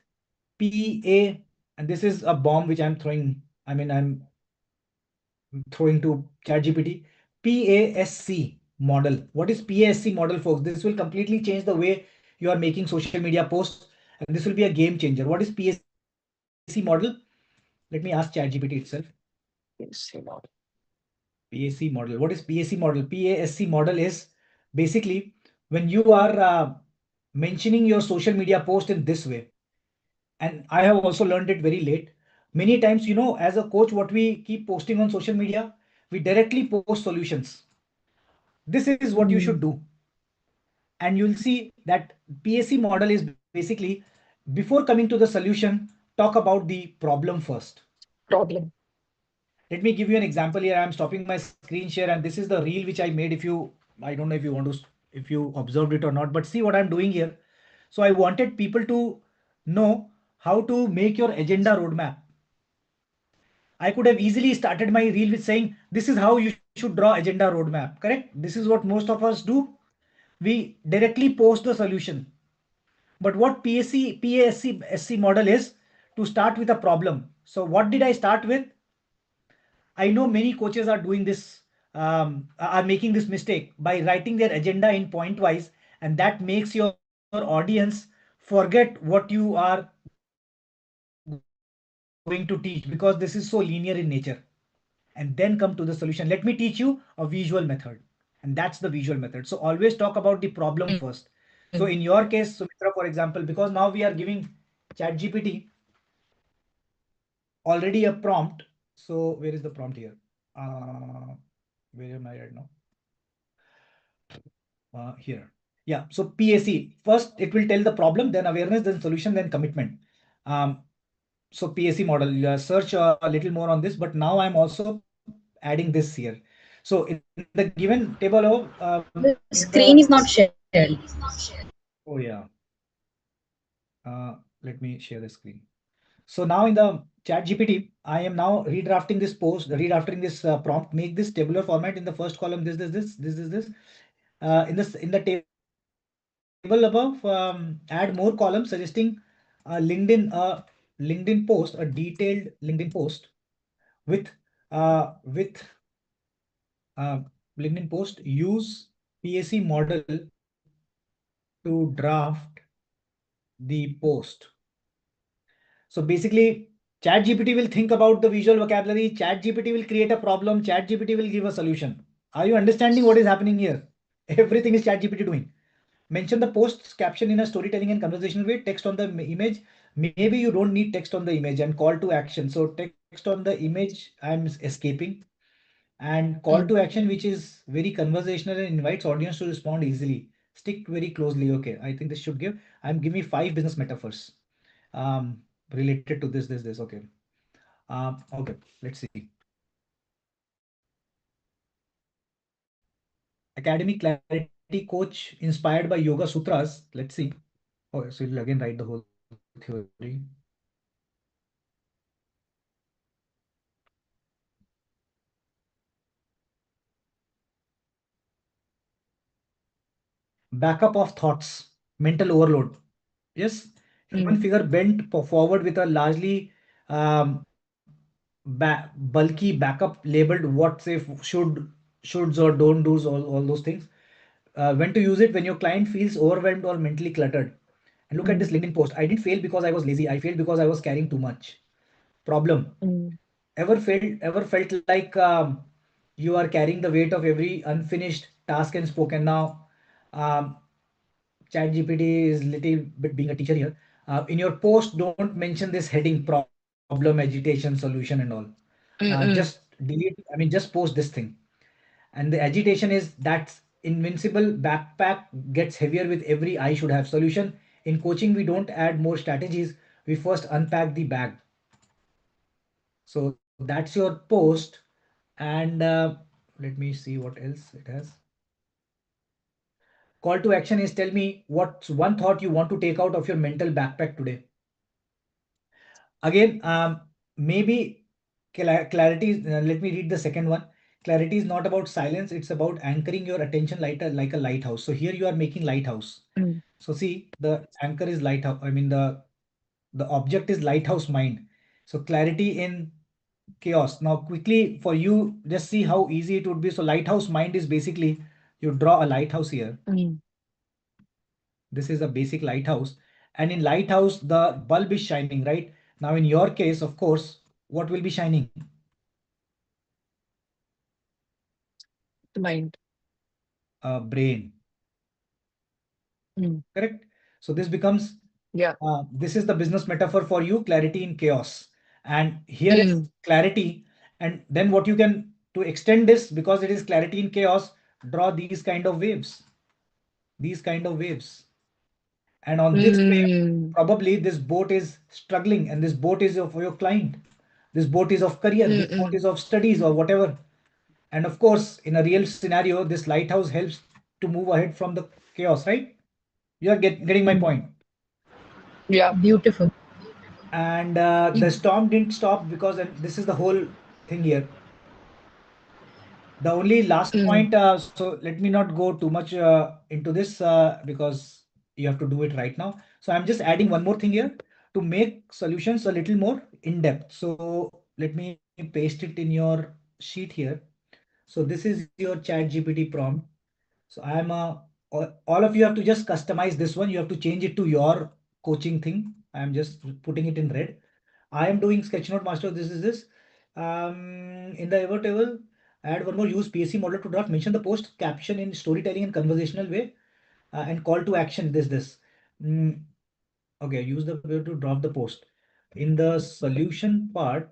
PA, and this is a bomb which I'm throwing. I'm throwing to ChatGPT. PASC model. What is PASC model, folks? This will completely change the way you are making social media posts, and this will be a game changer. What is PASC model? Let me ask ChatGPT itself. PAC model. What is PAC model? PASC model is basically when you are mentioning your social media post in this way. And I have also learned it very late. Many times, as a coach, what we keep posting on social media, we directly post solutions. This is what you should do. And you'll see that PAC model is basically before coming to the solution, talk about the problem first. Problem. Let me give you an example here. I'm stopping my screen share, and this is the reel which I made. I don't know if you observed it or not, but see what I'm doing here. So I wanted people to know how to make your agenda roadmap. I could have easily started my reel with saying, this is how you should draw agenda roadmap, correct? This is what most of us do. We directly post the solution. But what PASC model is to start with a problem. So what did I start with? I know many coaches are doing this, are making this mistake by writing their agenda in point wise, and that makes your audience forget what you are going to teach because this is so linear in nature. And then come to the solution. Let me teach you a visual method, and that's the visual method. So always talk about the problem first. So in your case, Sumitra, for example, because now we are giving ChatGPT already a prompt. So where is the prompt here? Where am I right now? Here. Yeah. So PAC first, it will tell the problem, then awareness, then solution, then commitment. So PAC model, search a little more on this, but now I'm also adding this here. So in the given table of The screen is not shared. Oh yeah. Let me share the screen. So now in the ChatGPT, I am now redrafting this post, redrafting this prompt, make this tabular format in the first column, this. in the table above, add more columns suggesting a LinkedIn post, a detailed LinkedIn post with uh, LinkedIn post. Use PAC model to draft the post. So basically, ChatGPT will think about the visual vocabulary. ChatGPT will create a problem. ChatGPT will give a solution. Are you understanding what is happening here? Everything is ChatGPT doing. Mention the post's caption in a storytelling and conversational way. Text on the image. Maybe you don't need text on the image, and call to action. So text on the image, I'm escaping. And call to action, which is very conversational and invites audience to respond easily. Stick very closely. Okay, I think this should give. Give me 5 business metaphors related to this. Okay. Okay, let's see. Academic clarity coach inspired by Yoga Sutras. Let's see. Okay, so you'll again write the whole theory. Backup of thoughts, mental overload. Yes, human figure bent forward with a largely bulky backup labeled what if, shoulds or don't do's, all those things. When to use it when your client feels overwhelmed or mentally cluttered. And look at this LinkedIn post. I didn't fail because I was lazy. I failed because I was carrying too much. Problem. Ever felt like you are carrying the weight of every unfinished task and spoken? Now, ChatGPT is little bit being a teacher here. In your post, don't mention this heading: problem, agitation, solution, and all. Just delete. I mean, just post this thing. And the agitation is that invincible backpack gets heavier with every I should have solution. In coaching, we don't add more strategies. We first unpack the bag. So that's your post. And let me see what else it has. Call to action is tell me what's one thought you want to take out of your mental backpack today. Again, maybe clarity is, let me read the second one. Clarity is not about silence. It's about anchoring your attention like a lighthouse. So here you are making lighthouse. So see, the anchor is lighthouse. I mean, the object is lighthouse mind. So clarity in chaos. Now quickly for you, just see how easy it would be. So lighthouse mind is basically you draw a lighthouse here. This is a basic lighthouse. And in lighthouse, the bulb is shining, right? Now in your case, of course, what will be shining? The mind. Brain. Correct? So this becomes, this is the business metaphor for you, clarity in chaos. And here is clarity. And then what you can, to extend this, because it is clarity in chaos, draw these kind of waves. These kind of waves. And on this wave, probably this boat is struggling, and this boat is for your client. This boat is of career, this boat is of studies or whatever. And of course, in a real scenario, this lighthouse helps to move ahead from the chaos, right? You are getting my point. Yeah. Beautiful. And the storm didn't stop because, and this is the whole thing here. The only last point, so let me not go too much into this because you have to do it right now. So I'm just adding one more thing here to make solutions a little more in depth. So let me paste it in your sheet here. So this is your ChatGPT prompt. So all of you have to just customize this one. You have to change it to your coaching thing. I'm just putting it in red. I am doing Sketchnote Master. This is this. In the ever table, add one more. Use PAC model to draft. Mention the post caption in storytelling and conversational way, and call to action. This. Okay. Use the way to draft the post. In the solution part,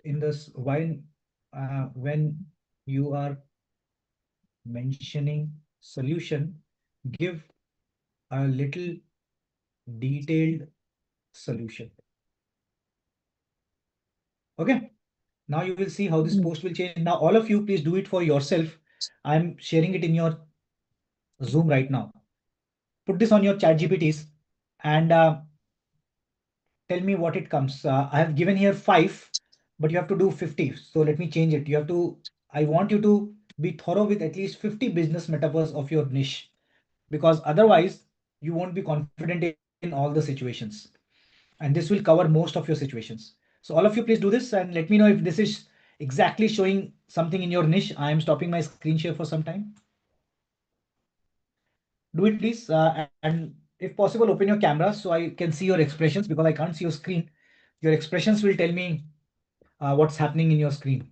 in this when you are mentioning solution, give a little detailed solution. Okay. Now you will see how this post will change. Now all of you, please do it for yourself. I'm sharing it in your Zoom right now. Put this on your ChatGPTs and tell me what it comes. I have given here 5, but you have to do 50. So let me change it. I want you to be thorough with at least 50 business metaphors of your niche, because otherwise you won't be confident in all the situations. And this will cover most of your situations. So all of you, please do this and let me know if this is exactly showing something in your niche. I am stopping my screen share for some time. Do it, please. And if possible, open your camera so I can see your expressions, because I can't see your screen. Your expressions will tell me what's happening in your screen.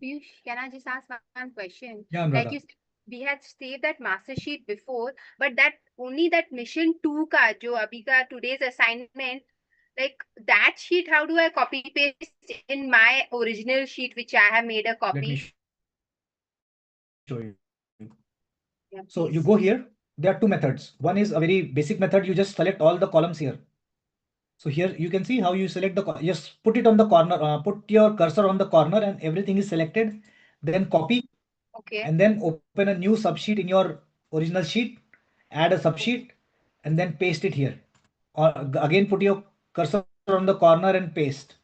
Piyush, can I just ask one question? Yeah, Like Anuradha. you, we had saved that master sheet before, but that only that mission 2 ka jo abhi ka today's assignment, like that sheet, how do I copy paste in my original sheet which I have made a Let me copy? show you. Yeah, So you please. go here. There are two methods. One is a very basic method. You just select all the columns here. So here you can see how you select the, just put it on the corner, put your cursor on the corner and everything is selected. Then copy. Okay. And then open a new subsheet in your original sheet, add a subsheet and then paste it here. Or again, put your cursor on the corner and paste.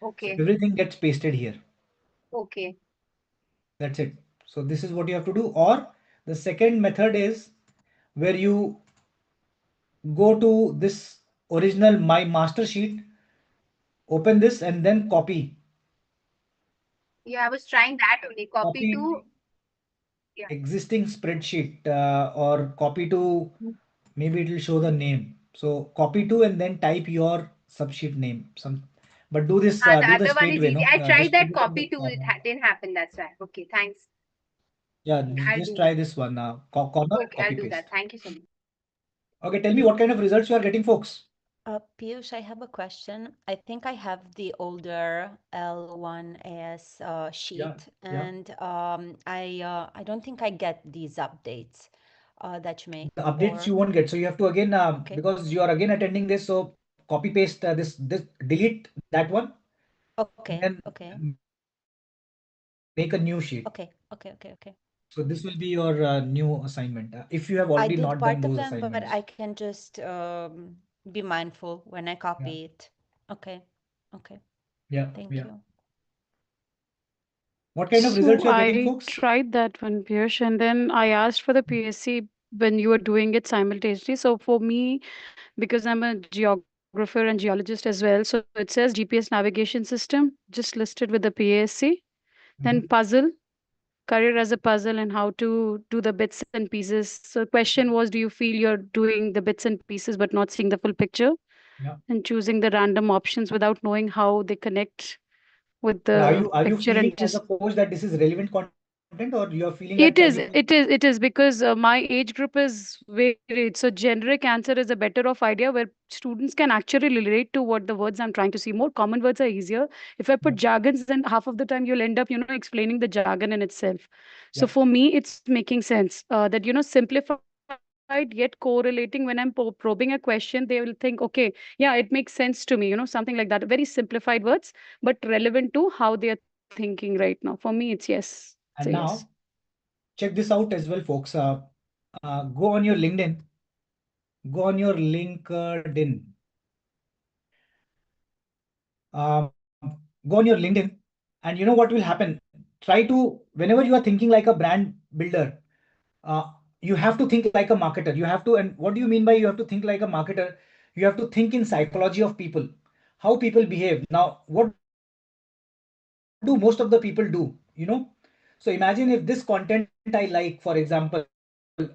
Okay. So everything gets pasted here. Okay. That's it. So this is what you have to do. Or the second method is where you go to this original My Master Sheet, open this and then copy. Yeah, I was trying that only. Copy to. Yeah. Existing spreadsheet or copy to, maybe it will show the name. So copy to and then type your subsheet name. But do this, The do the other one straight is way, easy. no? I tried Just put that it on copy the to, it corner. didn't happen. That's right. Okay, thanks. Yeah, I'll just do try that. this one. Corner, Okay, I'll copy do paste. that. Thank you so much. Okay, tell me what kind of results you are getting, folks. Piyush, I have a question. I think I have the older L1AS sheet, yeah. and I don't think I get these updates that you make. The updates Or you won't get. So you have to again, okay, because you are again attending this, so copy paste this, delete that one, okay, and okay, then make a new sheet. okay, okay, okay, okay. So this will be your new assignment. If you have I already did not done part of those them, but assignments. I can just be mindful when I copy it. Okay, okay. Yeah, Thank yeah. you. What kind of So results you are getting, I folks? tried that one, Piyush, and then I asked for the PSC when you were doing it simultaneously. So for me, because I'm a geographer and geologist as well, so it says GPS navigation system, just listed with the PSC. Then puzzle, career as a puzzle, and how to do the bits and pieces. So the question was, do you feel you're doing the bits and pieces but not seeing the full picture? Yeah. And choosing the random options without knowing how they connect with But the are you picture feeling and as a just coach that this is relevant content, or you are feeling it that is, we it is because my age group is varied. So generic answer is a better of idea where students can actually relate to what the words I'm trying to see. More common words are easier. If I put jargons, then half of the time you'll end up, explaining the jargon in itself. So Yeah. for me, it's making sense that, simplified yet correlating. When I'm probing a question, they will think, okay, yeah, it makes sense to me, something like that. Very simplified words, but relevant to how they are thinking right now. For me, it's yes. And So yes. now check this out as well, folks. Go on your LinkedIn. Go on your LinkedIn. Go on your LinkedIn, and you know what will happen. Try to, whenever you are thinking like a brand builder, you have to think like a marketer. You have to, and what do you mean by you have to think like a marketer? You have to think in psychology of people, how people behave. Now, what do most of the people do? So imagine if this content I like, for example,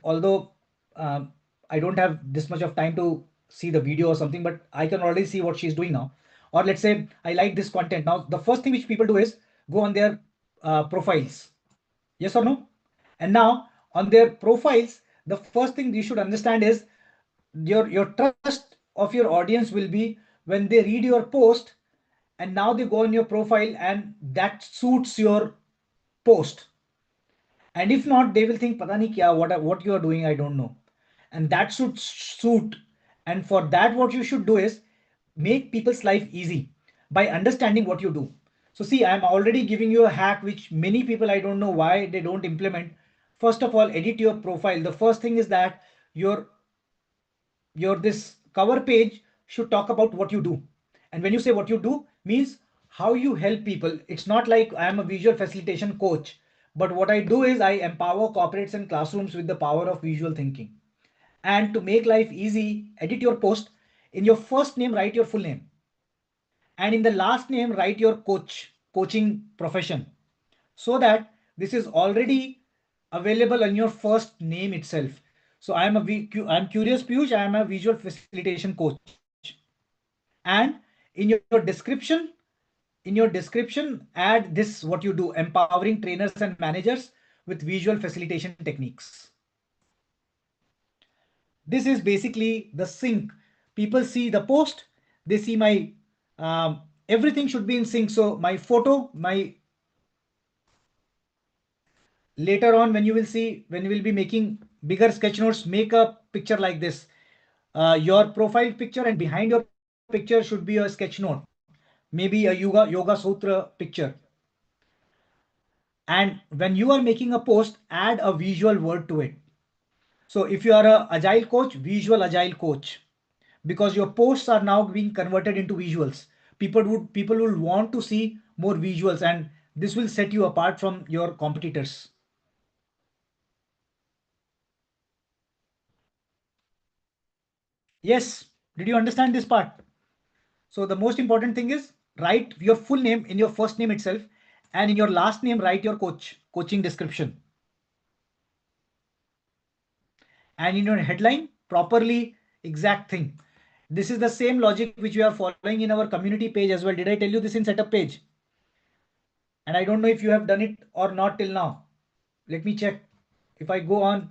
although I don't have this much of time to see the video or something, but I can already see what she's doing now. Or let's say I like this content. Now, the first thing which people do is go on their profiles. Yes or no? And now on their profiles, the first thing you should understand is your trust of your audience will be when they read your post and now they go on your profile and that suits your post. And if not, they will think pata nahi kya, what you are doing, I don't know. And that should suit. And for that, what you should do is make people's life easy by understanding what you do. So see, I'm already giving you a hack which many people, I don't know why they don't implement. First of all, edit your profile. The first thing is that your this cover page should talk about what you do. And when you say what you do, means how you help people. It's not like I am a visual facilitation coach, but what I do is I empower corporates and classrooms with the power of visual thinking. And to make life easy, edit your post. In your first name, write your full name. And in the last name, write your coaching profession, so that this is already available on your first name itself. So I'm Curious Piyush. I am a visual facilitation coach. And in your description, add this, what you do, empowering trainers and managers with visual facilitation techniques. This is basically the sync. People see the post, they see my everything should be in sync. So my photo, later on when you will see, when you will be making bigger sketch notes, make a picture like this. Your profile picture, and behind your picture should be a sketch note, maybe a yoga sutra picture. And when you are making a post, add a visual word to it. So if you are a agile coach, visual agile coach, because your posts are now being converted into visuals. People will want to see more visuals, and this will set you apart from your competitors. Yes, did you understand this part? So the most important thing is write your full name in your first name itself, and in your last name write your coaching description. And in your headline, properly exact thing. This is the same logic which we are following in our community page as well. Did I tell you this in setup page? And I don't know if you have done it or not till now. Let me check. If I go on,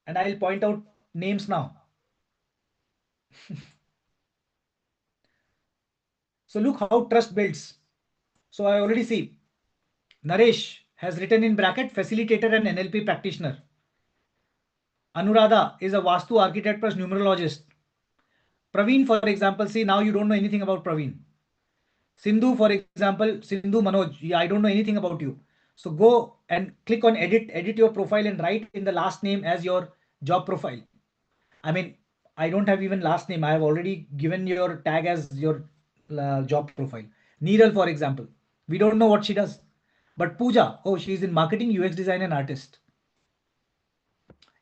and I'll point out names now. So look how trust builds. So I already see Naresh has written in bracket facilitator and NLP practitioner. Anuradha is a Vastu architect plus numerologist. Praveen, for example, see, now you don't know anything about Praveen. Sindhu, for example, Sindhu Manoj, I don't know anything about you. So go and click on edit your profile and write in the last name as your job profile. I mean, I don't have even last name. I have already given your tag as your job profile. Neeral, for example, we don't know what she does. But Pooja, oh, she's in marketing, UX design and artist.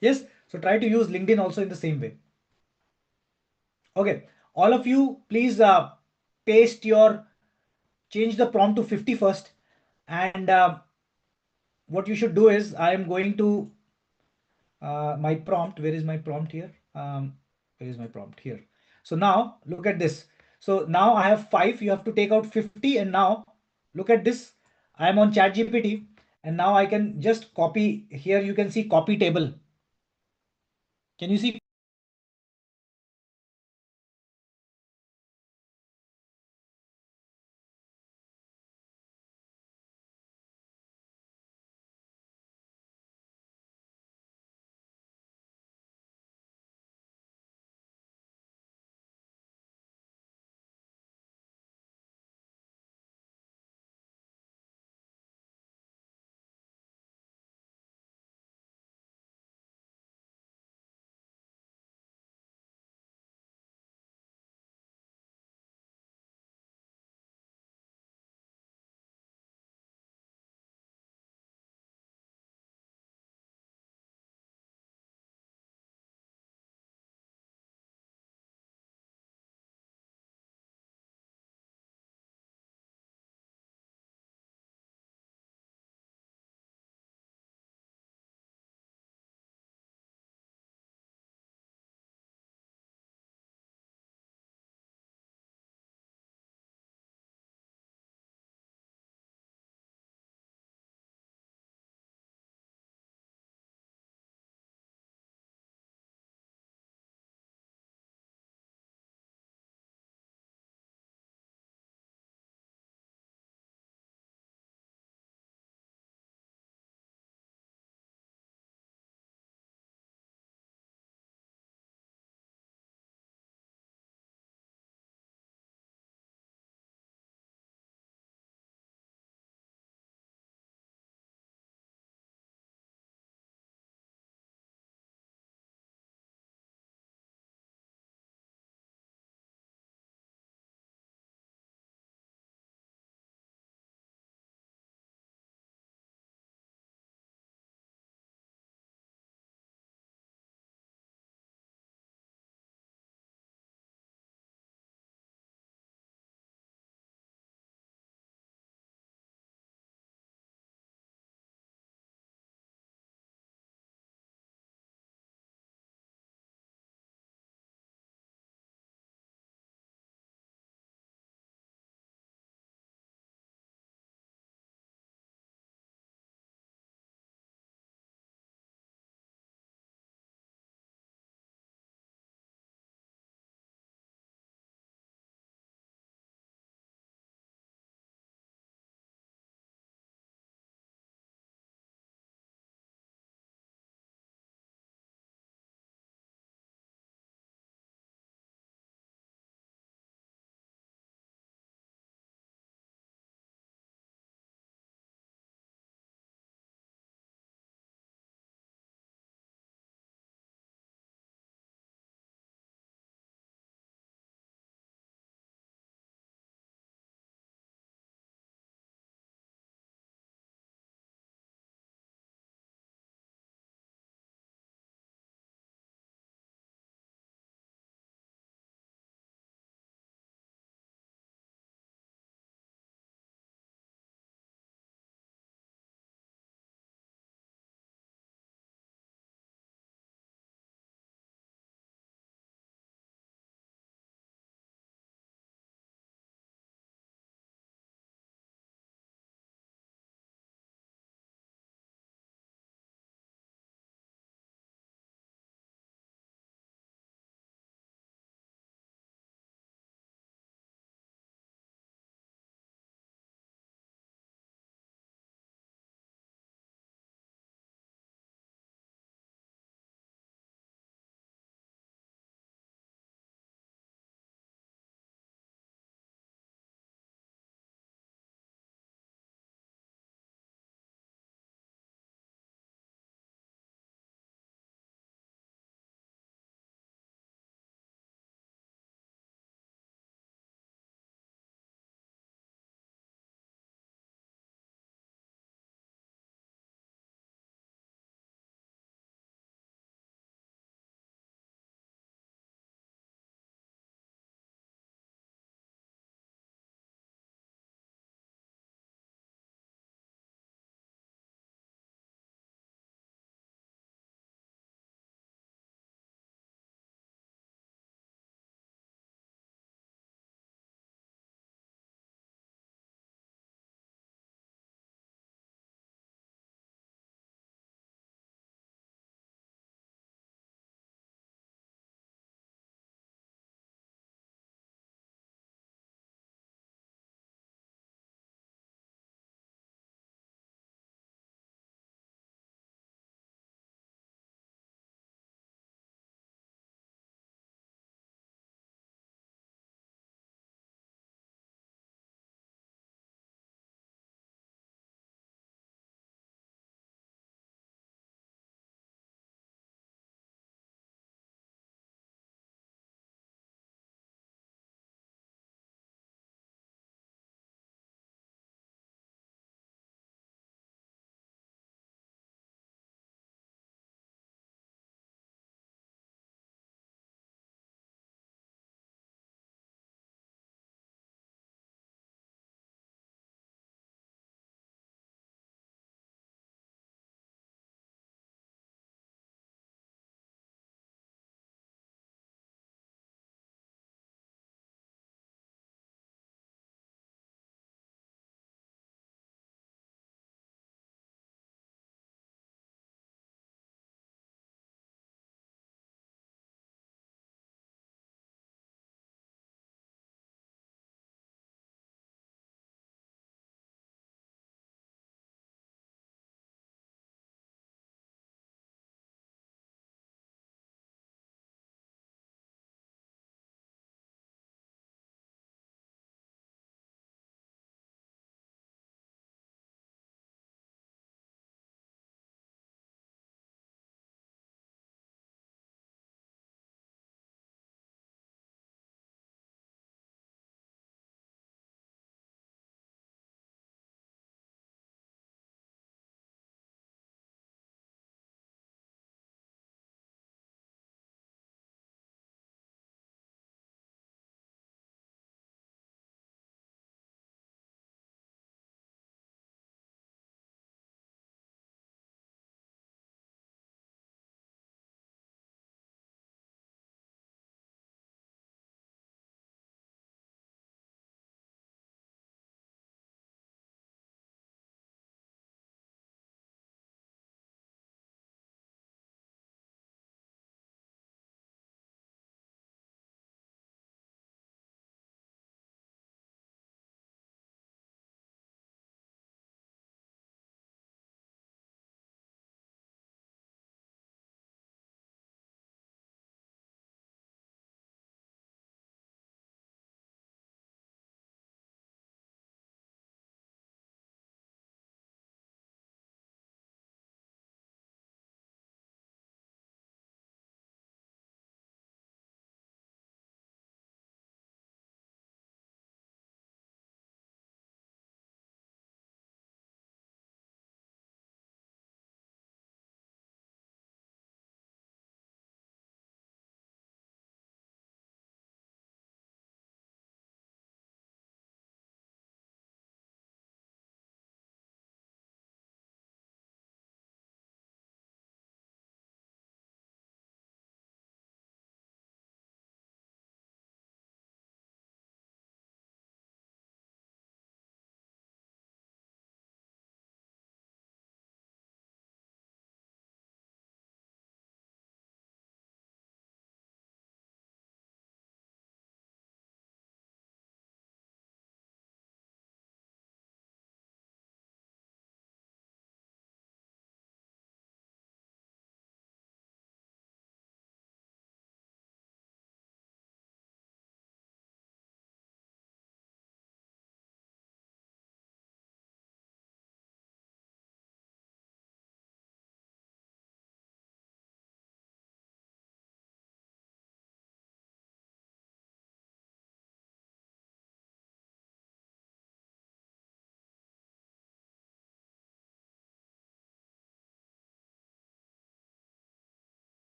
Yes, so try to use LinkedIn also in the same way. Okay, all of you, please change the prompt to 50 first. And what you should do is, I am going to my prompt. Where is my prompt here? Where is my prompt here? So now look at this. So now I have 5. You have to take out 50. And now look at this. I am on ChatGPT, and now I can just copy here. You can see copy table. Can you see